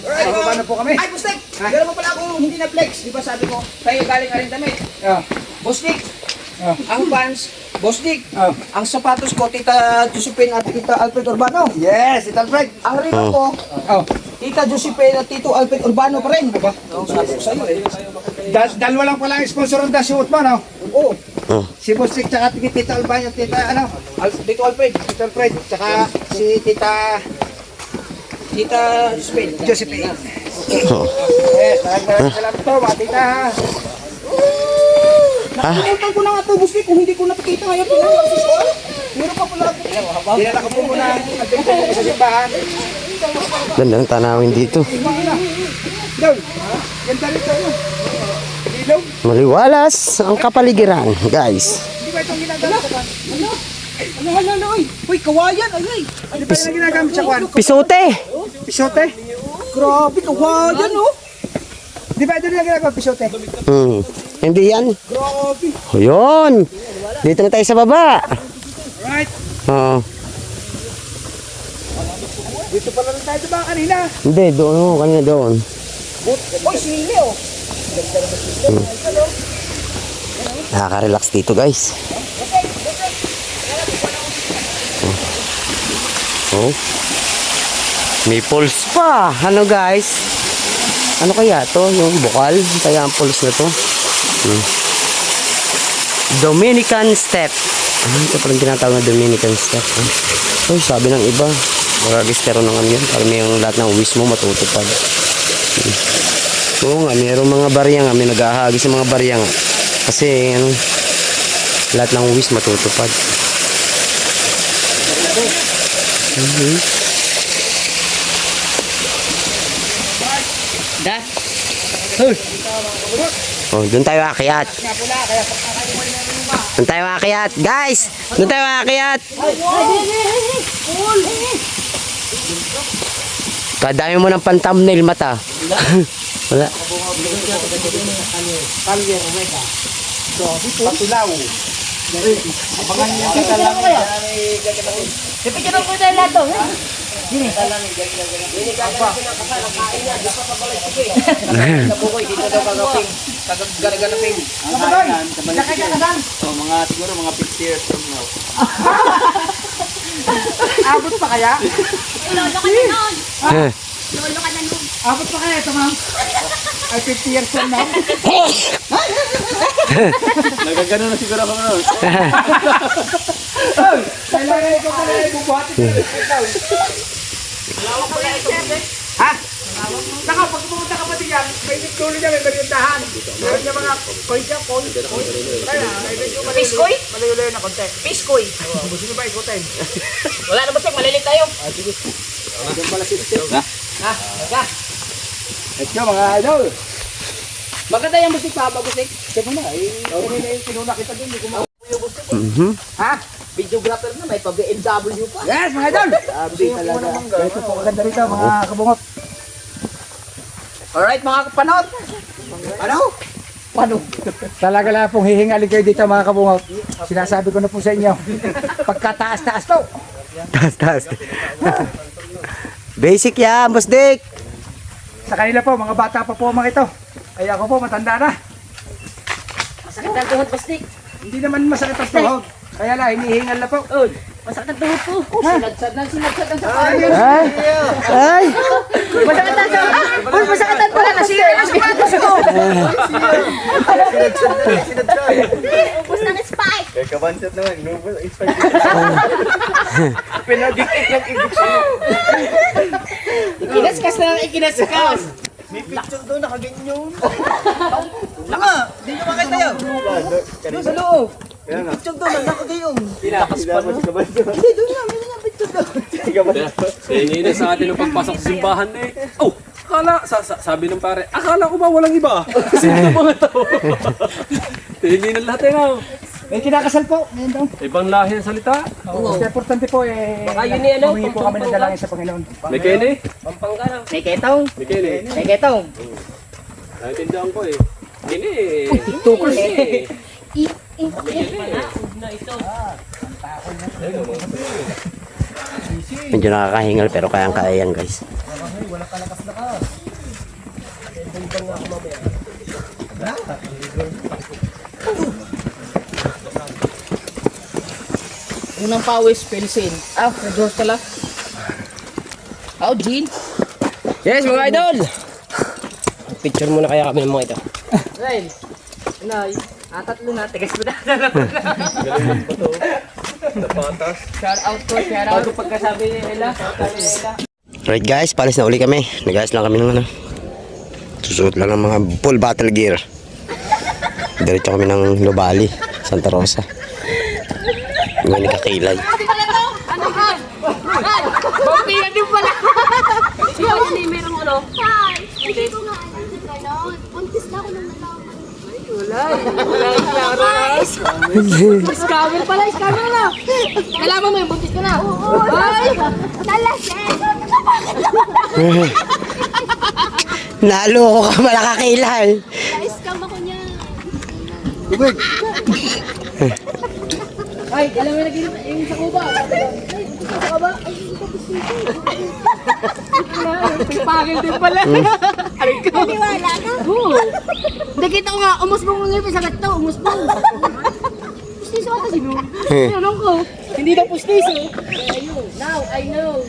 Alright, baba na po kami. Ay, Bustik! Gano'n mo pala ako hindi na flex. Di ba sabi ko, tayo galing ka rin damit. Bustik! Ang pants, Boss Dick, ang sapatos ko, Tita Josephine at Tita Alfred Urbano. Yes, Tita Alfred. Ang rito ko, Tita Josephine at Tito Alfred Urbano pa rin. Aba, sabi ko sa'yo eh. Dalawa lang pala ang sponsor ng suot mo, no? Oo, Si Boss Dick, tsaka Tita Albano, Tita, ano? Tito Alfred. Tita Alfred, tsaka si Tita Tita Josephine. Josephine. Yes, maraming salamat po, mga tita. Nakalimutan ko na nga ito, Boss Dick, kung hindi ko nakikita ngayon. Meron pa pala ako. Dinala ko po muna ang sa simbahan. Ganda ng tanawin dito. Doon, ganda rito. Ilaw. Maliwalas ang kapaligiran, guys. Hindi ba itong ginagamit sa kwan? Ano, oy. Uy, kawayan, ay. Hindi ba yung ginagamit sa kwan? Pisote! Pisote? Grabe, kawayan, oh. Di ba ito yung ginagawa pisote? Hindi yan. Grabe. O, yun. Dito na tayo sa baba. Right. Oo. Dito pala rin tayo diba kanina? Hindi, doon. Kanina doon. Uy, sinili, oh. Nakaka-relax dito, guys. Oh. May pulse pa. Ano, guys? Ano kaya to? Yung bukal? Kaya ang pulse na to? Dominican step. Ito parang tinatawag na Dominican step. Uy, sabi ng iba. Maragistero ng ano yan. Para may yung lahat ng wish mo matutupad. Oo nga, mayroong mga barya nga. May naghahagi sa mga barya nga. Kasi, ano, lahat ng wish matutupad. Da? Oh, doon tayo akyat. Doon tayo akyat. Guys, doon tayo akyat. Kadami mo ng pan-thumbnail mata. Wala. Patulaw. Pipicturean ko tayo lahat to. Nabukoy, dito daw kagaping. Kagaganaping. So, siguro mga 50 years from now. Abot pa kaya? Lolo ka na nun. Eh, Lolo ka na nun. Abot pa kaya ito, ma'am? Ay, 50 years from now? Nagagano na siguro ako noon. Kailangan ikaw pala ay bubuhatin na ha? Saka, pag pumunta ka pati dyan, may tuloy niya, may meriendahan. Meron niya mga koy dyan, koy. Kaya, ay medyo Piskoy? malayo-layo na konti. Piskoy. Gusto niyo ba ikutin? Wala na basta, malilit tayo. Diyan pala system. Ha? Ito, mga idol. Maganda yung musik pa, musik. Sige na, pinuna kita dun. Hindi ko ha? Videographer na, may pa-BMW pa. Yes, mga idol! Sabi talaga. Ito po, maganda rito, mga kabungot. Alright, mga kapanot. Ano? Paano? Talaga lang pong hihingalin kayo dito, mga kabungot. Sinasabi ko na po sa inyo. Pagkataas-taas to. taas. Basic yan, Boss Dick. Sa kanila po, mga bata pa po mga ito. Ay ako po, matanda na. Masakit ang tuhod, Bastik. Hindi naman masakit ang tuhod. Kaya lang, hinihingal na po. Uy, masakit ang tuhod po. Sinadsad ang sapatos. Ay! Masakit ang sapatos. Uy, masakit ang pala. Nasira ang sapatos ko. Ubus ng spike. Kabansat naman. Ikinaskas na lang ikinaskas. May picture doon, nakaganyan. Laka, di nyo makita yun. Doon sa loob. May picture doon, nakaganyan. Lakas pa no? Hindi, doon nga, may mga picture doon. Hindi na sa atin yung pagpasok sa simbahan eh. Oh, sabi ng pare, akala ko ba walang iba? Sino mga tao? Hindi na lahat eh no. May kinakasal po. Ngayon daw. Ibang lahi ang salita. Basta importante po eh. Baka yun eh, ano, Humingi po kami ng dalangin sa Panginoon. May kene? Pampanga lang. May ketong. May kene. May ketong. Naintindihan ko eh. Kene. Tukos. Medyo nakakahingal pero kayang-kaya yan, guys. Unang pawis, Pelsin. Nag-horse ka lang. Jean. Yes, mga idol! Picture muna kaya kami ng mga ito. Ryan. Inay. Tatlo na. Tigas mo na. Shout out ko. Shout out. Pagkasabi ni Ella. Right guys, palis na uli kami. Nag-ayos lang kami ng ano. Susuot lang ng mga full battle gear. Diretso kami ng Lubali, Santa Rosa. Ngayon ni Kakilay. Ano ka? Bampiyan din pala. Ikaw hindi merong ulo. Hi! Hindi ko nga alam na gano'n. Buntis na ako nung nalaman. Wala yung klaro na. Scammer pala. Scammer na. Kailangan mo yung buntis ka na. Oo, ay! Nalasing! Bakit Naloko ka pala Kakilay. na-scam ako niya? Ay, alam mo yung sa kuba. Ay, sa kuba. Ay, pagpagil din pala. Aray ko. Naniwala ka? Oo. Nakita ko nga, umusbong mo ngayon sa gato. Umusbong. Pustiso ka kasi mo. Tinanong ko. Hindi daw pustiso. Ayun. Now, I know.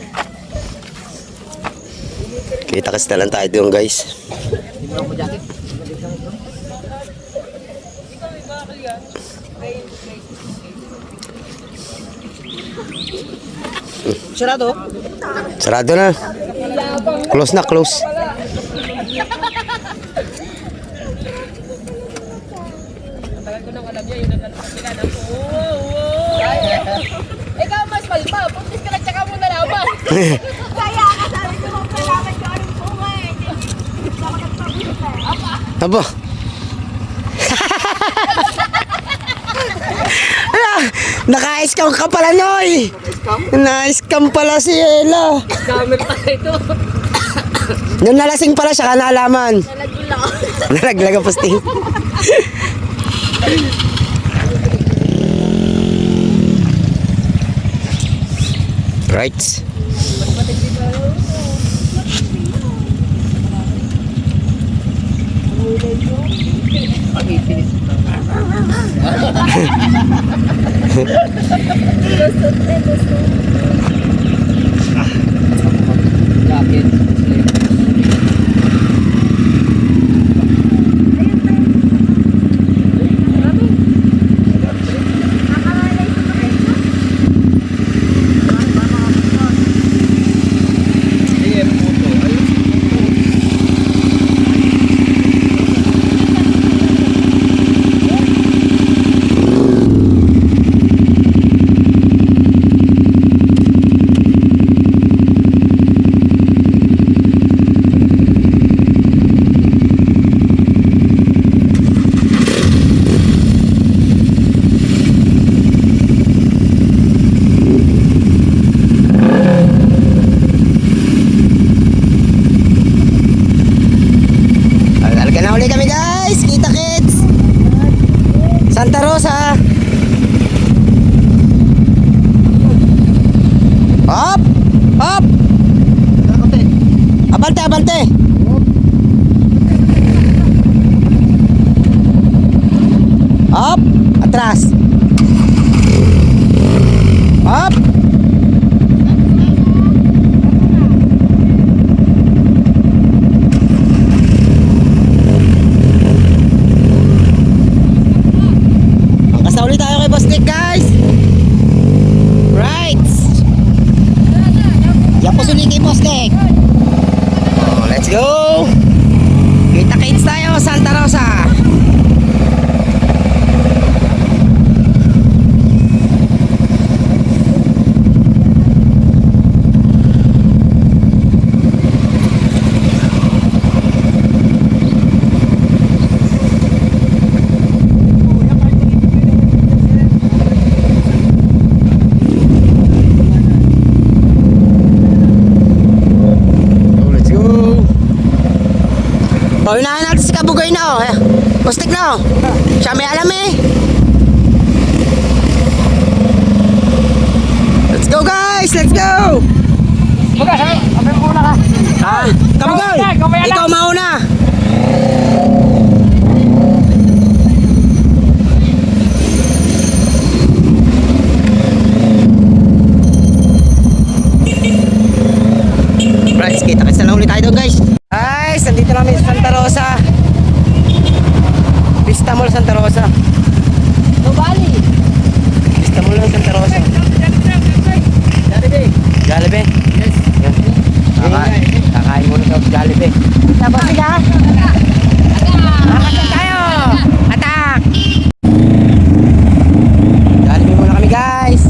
Kita kasi na lang tayo doon guys. Sarado? Sarado na. Close na, close. Ikaw mas malpa. Puntis ka na tsaka mo nalaman. Kaya ka sabi ko kung kailangan ko anong bunga eh. Hindi ako nagpabunta eh. Aba. Naka-scam ka pala, Noy! Na-scam pala si Ella. Scammer pala ito. Nung nalasing pala siya, kanalaman. Nalagula ako. Nalaglag ang posting. Right. Santa Rosa. Up! Up! Abante, abante! Up! Atras! Up! Angkas na ulit tayo kay Boss Nick, guys! Right! Yan po suli kay Boss Nick! Oh, let's go! Kita-kits tayo, Santa Rosa! Paunahan natin si Kabugoy na oh. Pustik na oh. Siya may alam eh. Let's go guys, let's go. Kabugoy, ikaw mauna. Santa Rosa. Nobali. Vista Mall ng Santa Rosa. Jollibee. Yes. Kakain muna sa Jollibee. Tapos sila. Atak tayo! Atak! Jollibee muna kami guys.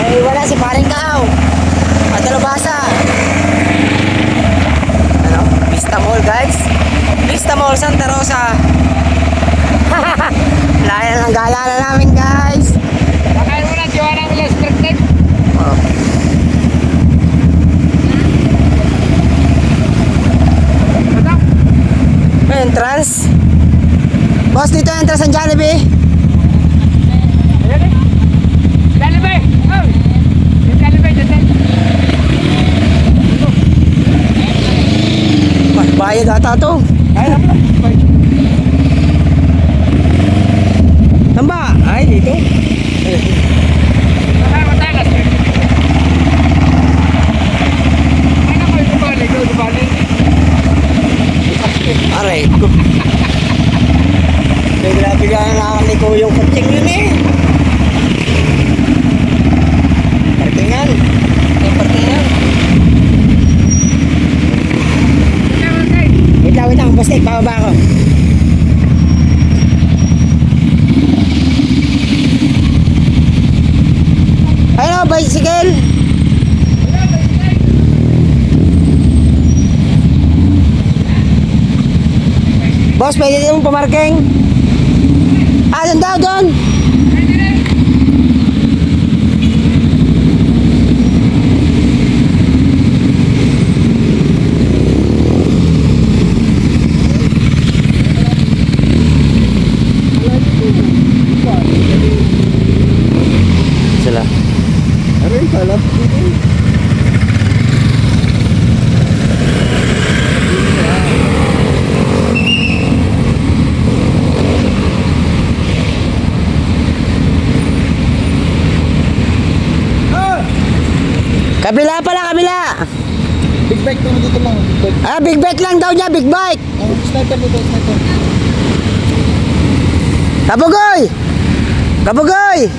Eh, wala si paring Kao. At Alabasa. Ano? Vista Mall guys. Vista Mall Santa Rosa. Layan ang gala na namin guys. Pakain mo na, Joanna ng less perfect. Oh. Entrance. Boss, dito entrance ang Jollibee. Jollibee! Oh! Yung Jollibee, dyan. Bayad ata to. Tamba? Ay, dito. Matagas. Ano mo yung Dubali? Ikaw, Dubali? Aray ko. Bigla-bigla na ni ko yung kutsing yun eh. Parkingan. Yung parkingan. Wait lang. Basta ikababa ako. Ayun o, bicycle. Boss, pwede din mong pumarking? Ah, doon daw, doon. Sila. Aray, kalap. Kabila pala, kabila. Big bike to dito lang. Big bike. Ah, big bike lang daw niya, big bike. Sniper dito, sniper. Kabugoy! Kabugoy!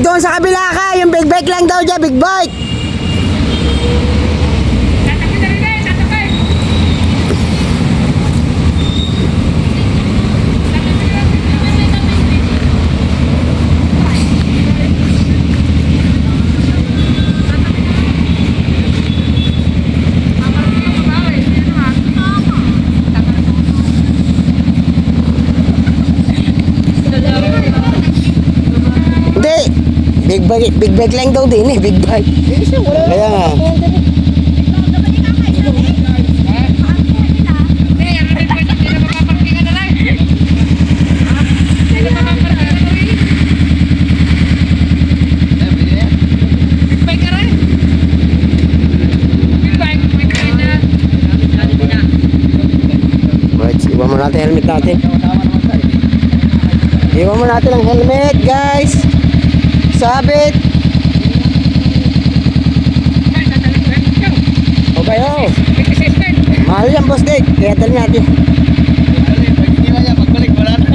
Doon sa kabila ka, yung big bike lang daw niya, big bike. Hindi, big bike lang daw din eh, big bike. Kaya nga. Right, iwan mo natin helmet natin. Iwan mo natin ang helmet, guys. Sabit. Okay, oh. Mahal yan, boss Dick. Kaya tali natin. Pagbalik, wala na.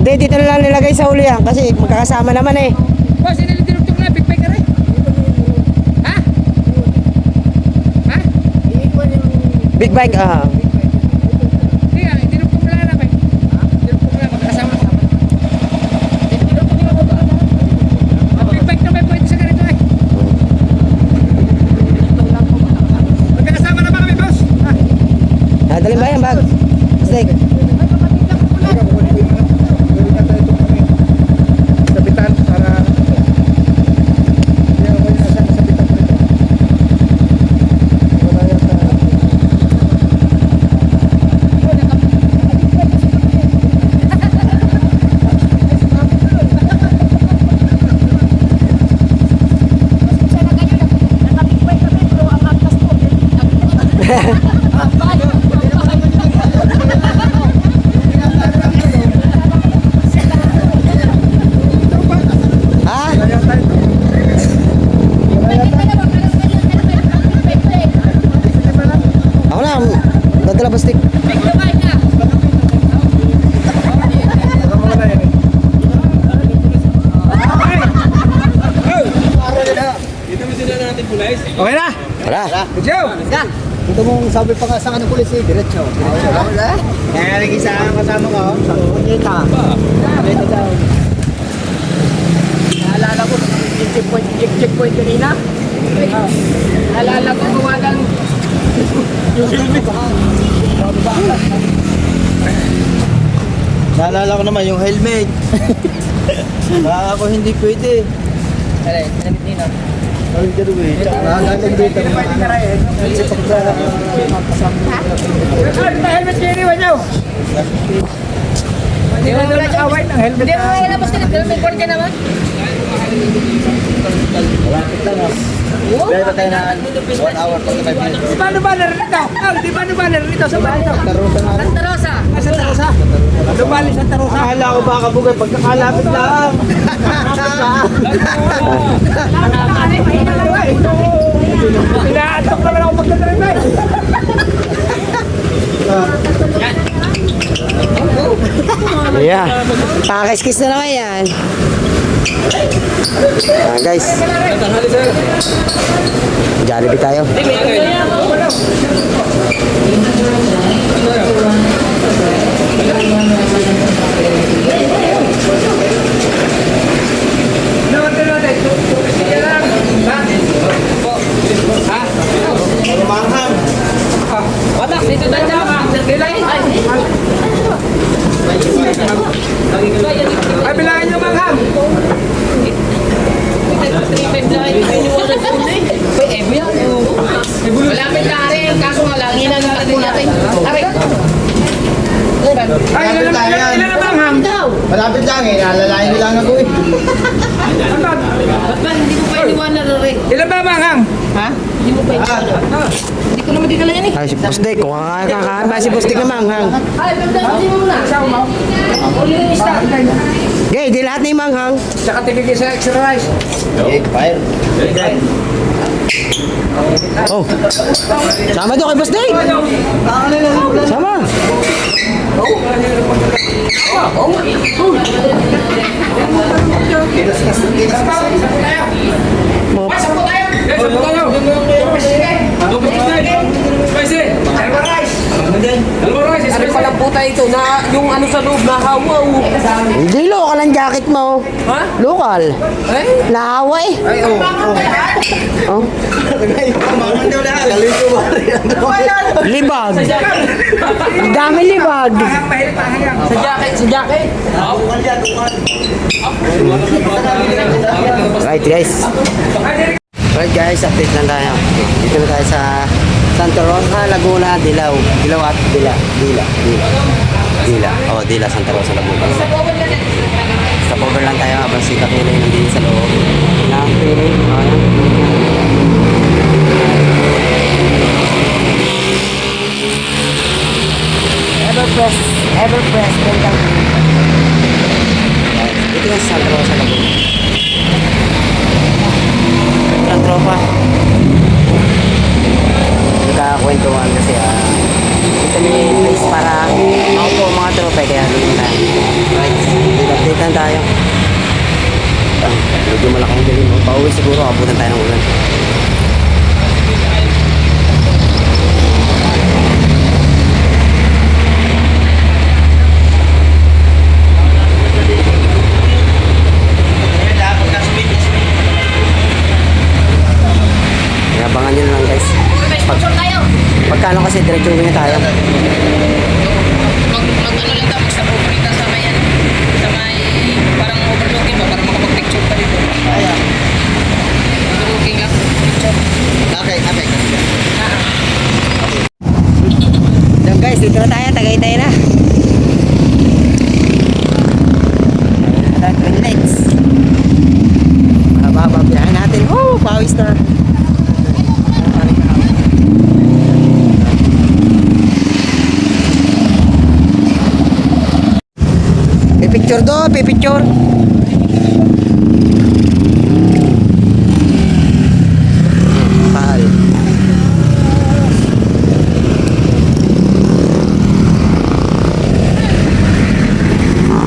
Hindi, dito na lang nilagay sa uli yan kasi magkakasama naman eh. Boss, inilitinugtog na, big bike ka rin. Ha? Ha? Big bike, ah. Hindi nga, tinugtog na lang eh. Tinugtog na, magkakasama. Tinugtog na ba? Ang big bike na may pwede sa ganito eh. Dadalhin ba yan, bag? Steak. Kapitan, para... Hindi ako yung nasa kasabitan ko nito. Wala yata. Sana kayo, nakapigpay kami, pero ang angkas ko. Ha? Wala yata ito. Wala yata. Ako na. Dadala ba stick? Baka mawala yan eh. Okay na? Wala. Good job! Ito mong sabi pa nga sa kanong pulis eh, diretso. Kaya naging isa ang kasama ko. Kita. Kita daw. Naalala ko, checkpoint kanina. Naalala ko gawa ng... Naalala ko naman yung helmet. Baka ako hindi pwede. Alay, sinamit nino. Ay, garuwi. Naalala ko dito naman. Helmet kayo iniwan nyo! Hindi mo doon nakaway ng helmet. Hindi mo ilabas ka na, pero may kwan ka naman. Dahil pa tayo na 1 hour 45 minutes. Di ba ano banner nito? Di ba ano banner nito sa banner? Santa Rosa. Santa Rosa. Lumali Santa Rosa. Akala ko baka bugay pagkakalapit lang. Pinaatok naman ako pagdadrive eh. Yeah. Pakakis-kis na naman yan. Guys. Jollibee tayo. Manghang. Watak, dito na siya. Nagbilay. Ay, bilangin nyo manghang. 3-5 lang. Malapit na rin. Kaso nga lang, ilan ang takbo natin. Aray. Ay, ilan na manghang? Malapit lang eh. Nalalayan lang ako eh. Ba't ba hindi ko pa iniwanan rin? Ilan ba manghang? Ha? Hindi mo pa iniwanan. Hindi ko naman dinala yan eh. Ay, si Bustik. Kung kakakaan ba si Bustik na manghang? Ay, pagdating mo muna. Uli yung start. Okay, di lahat na yung manghang. Tsaka tigigil sa extra rice. Okay, fire. Oh. Sama doon kay Bustik. Sama. Ano palang puta ito na yung ano sa loob na hawaw. Hindi, local ang jacket mo. Ha? Local. Eh? Nahawa eh. Ay, oh. Oh. Manghang daw lahat. Kalito ba? Libag. Ang dami libag. Sa jacket. Right guys. Right guys, update lang tayo. Dito na tayo sa Santa Rosa, Laguna, Dilaw. Dilaw at Dila. Dila. Oh, Dila, Santa Rosa, Laguna. Stop over lang tayo habang si Kapili nandito sa loob. Nakapili. Everpress, welcome. Ito yung Santa Rosa, Laguna. Ang tropa. Nagkakakwentuhan kasi ito may place para maupo mga tropa kaya doon tayo. Right, update tayo. Medyo malaking dilim. Pauwi siguro, abutan tayo ng ulan. Abangan nyo na lang guys. Pagkano kasi diretso na tayo. Dito na tayo, Tagaytay na. 20 minutes. Mahaba biyahe natin. Oh, pawis na. Pipicture do, pipicture. Mahal.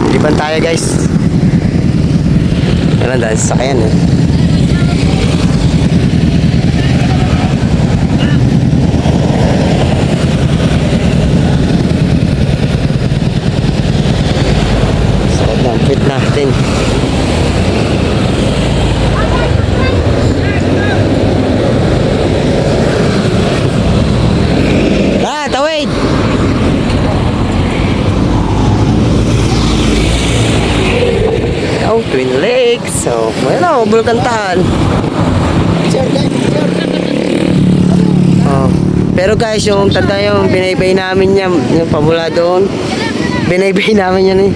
Liban tayo guys. Yan dahil sakyan eh. Sakot na, fit natin. Tawid! Oh, Twin Lakes. So, well, bulkantahan. Oh. Pero guys, yung tanda yung binaybay namin yan, yung pamula doon. Binaybay namin yan eh.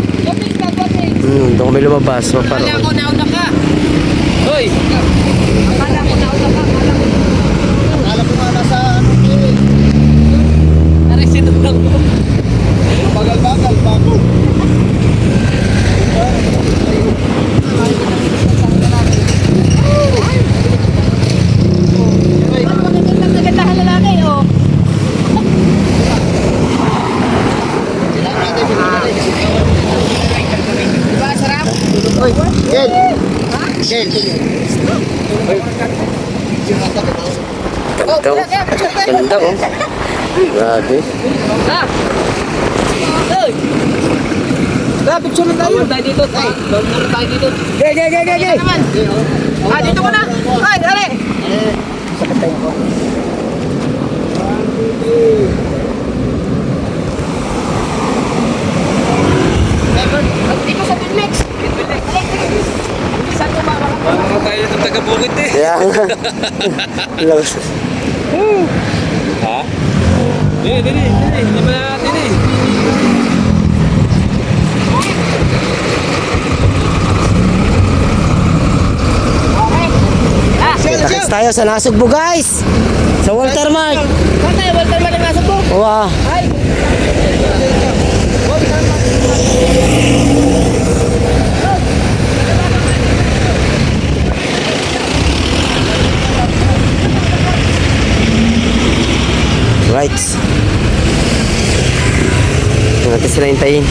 Doon kami lumabas. So, parang... Kala ko nauna ka. Hoy! Akala ko nga nasa ano eh. Naresin lang ko. Bagal-bagal pa ako. Magandang lalaki, oh. Diba, sarap? Oy, Gel. Gel. Ganda oh. Ganda oh. Grabe. Picture na tayo. Tayo dito. Tayo dito. Ge. Ah, dito ko na. Ay, dali. Dito sa Pinlex. Saan ko ba? Parang tayo ng taga-bukit eh. Kaya nga. Labas. Ha? Dili. Hindi ba natin eh. Kita-kits tayo sa Nasugbo guys. Sa Walter Mart. Saan tayo? Walter Mart ang nasa po. Wow. Right. Ito natin sila hintayin.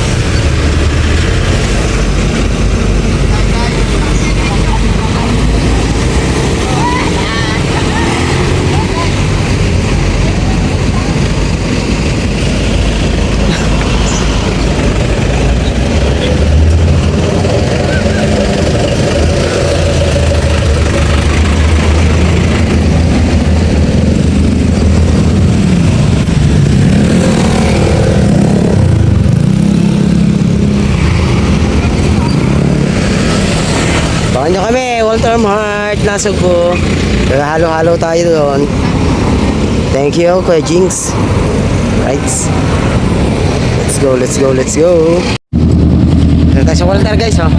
Baka nyo kami, Walter Mart, Nasugbo. Halo-halo tayo doon. Thank you, Kuya Jinx. Right. Let's go. Dito tayo sa Walter guys, oh.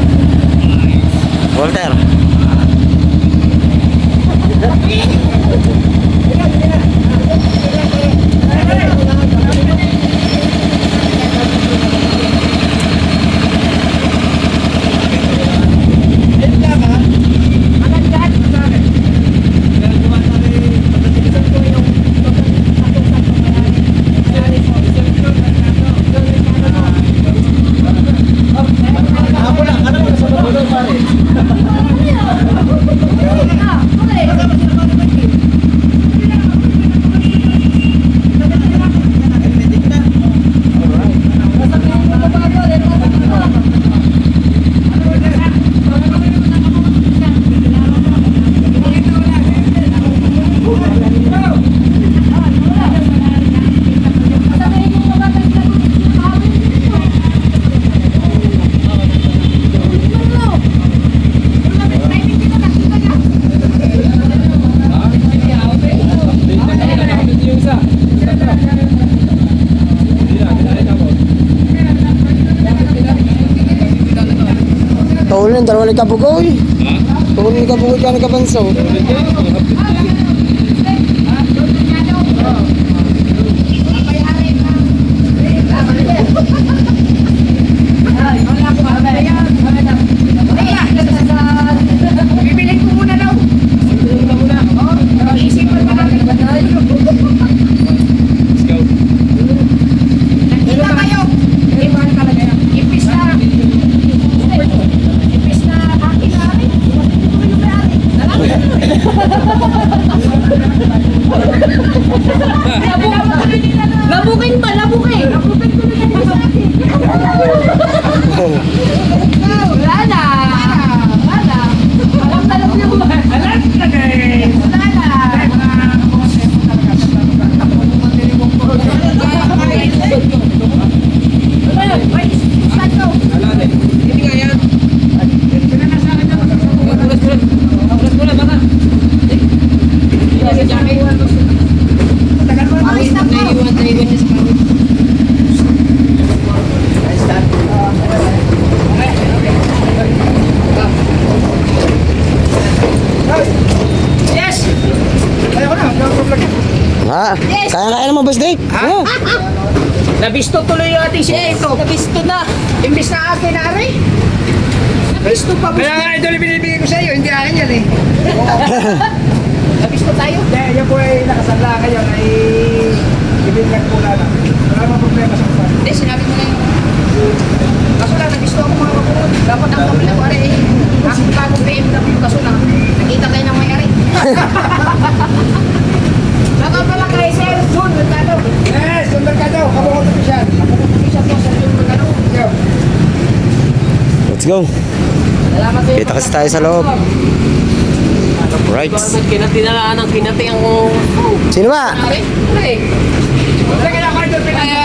Walter. Tuloy, dalawa ni Kabugoy. Tuloy ni Kabugoy ka nagkabanso. Bibilin ko muna daw. Iisipan pa natin. Nakita kayo. Iban talaga yan. Impis na akin na rin. Labukin ba? Labukin. Labukin ko na yan. Wala na. Wala. Alam na lang niya ba? Alam na guys. Wala na. Ha? Kaya naman, Boss Dick. Ha? Nabisto tuloy yung ating si Eto. Nabisto na. Imbis na akin na rin. Nabisto pa. Kaya nga ito yung binibigay ko sa iyo, hindi akin yan eh. Nabisto tayo. Hindi, yan po ay nakasala kayo ay ibigyan ko na lang. Wala namang problema sa upan. Hindi, sinabi mo na yun. Kaso lang, nabisto ako mga kapatid. Dapat ang kapila ko rin eh. Aking bagong BMW. Kaso lang, nakita tayo ng may-ari. Baka pala kay Sir Jun Mercado. Yes, yung Mercado, kabukot official. Isa po sa Jun Mercado. Let's go. Salamat sa iyo. Kita kasi tayo sa loob. Right. Bakit kinatinalaan ng kinati ang... Sino ba? Pare, pare. Lagyan ako ito, pinag-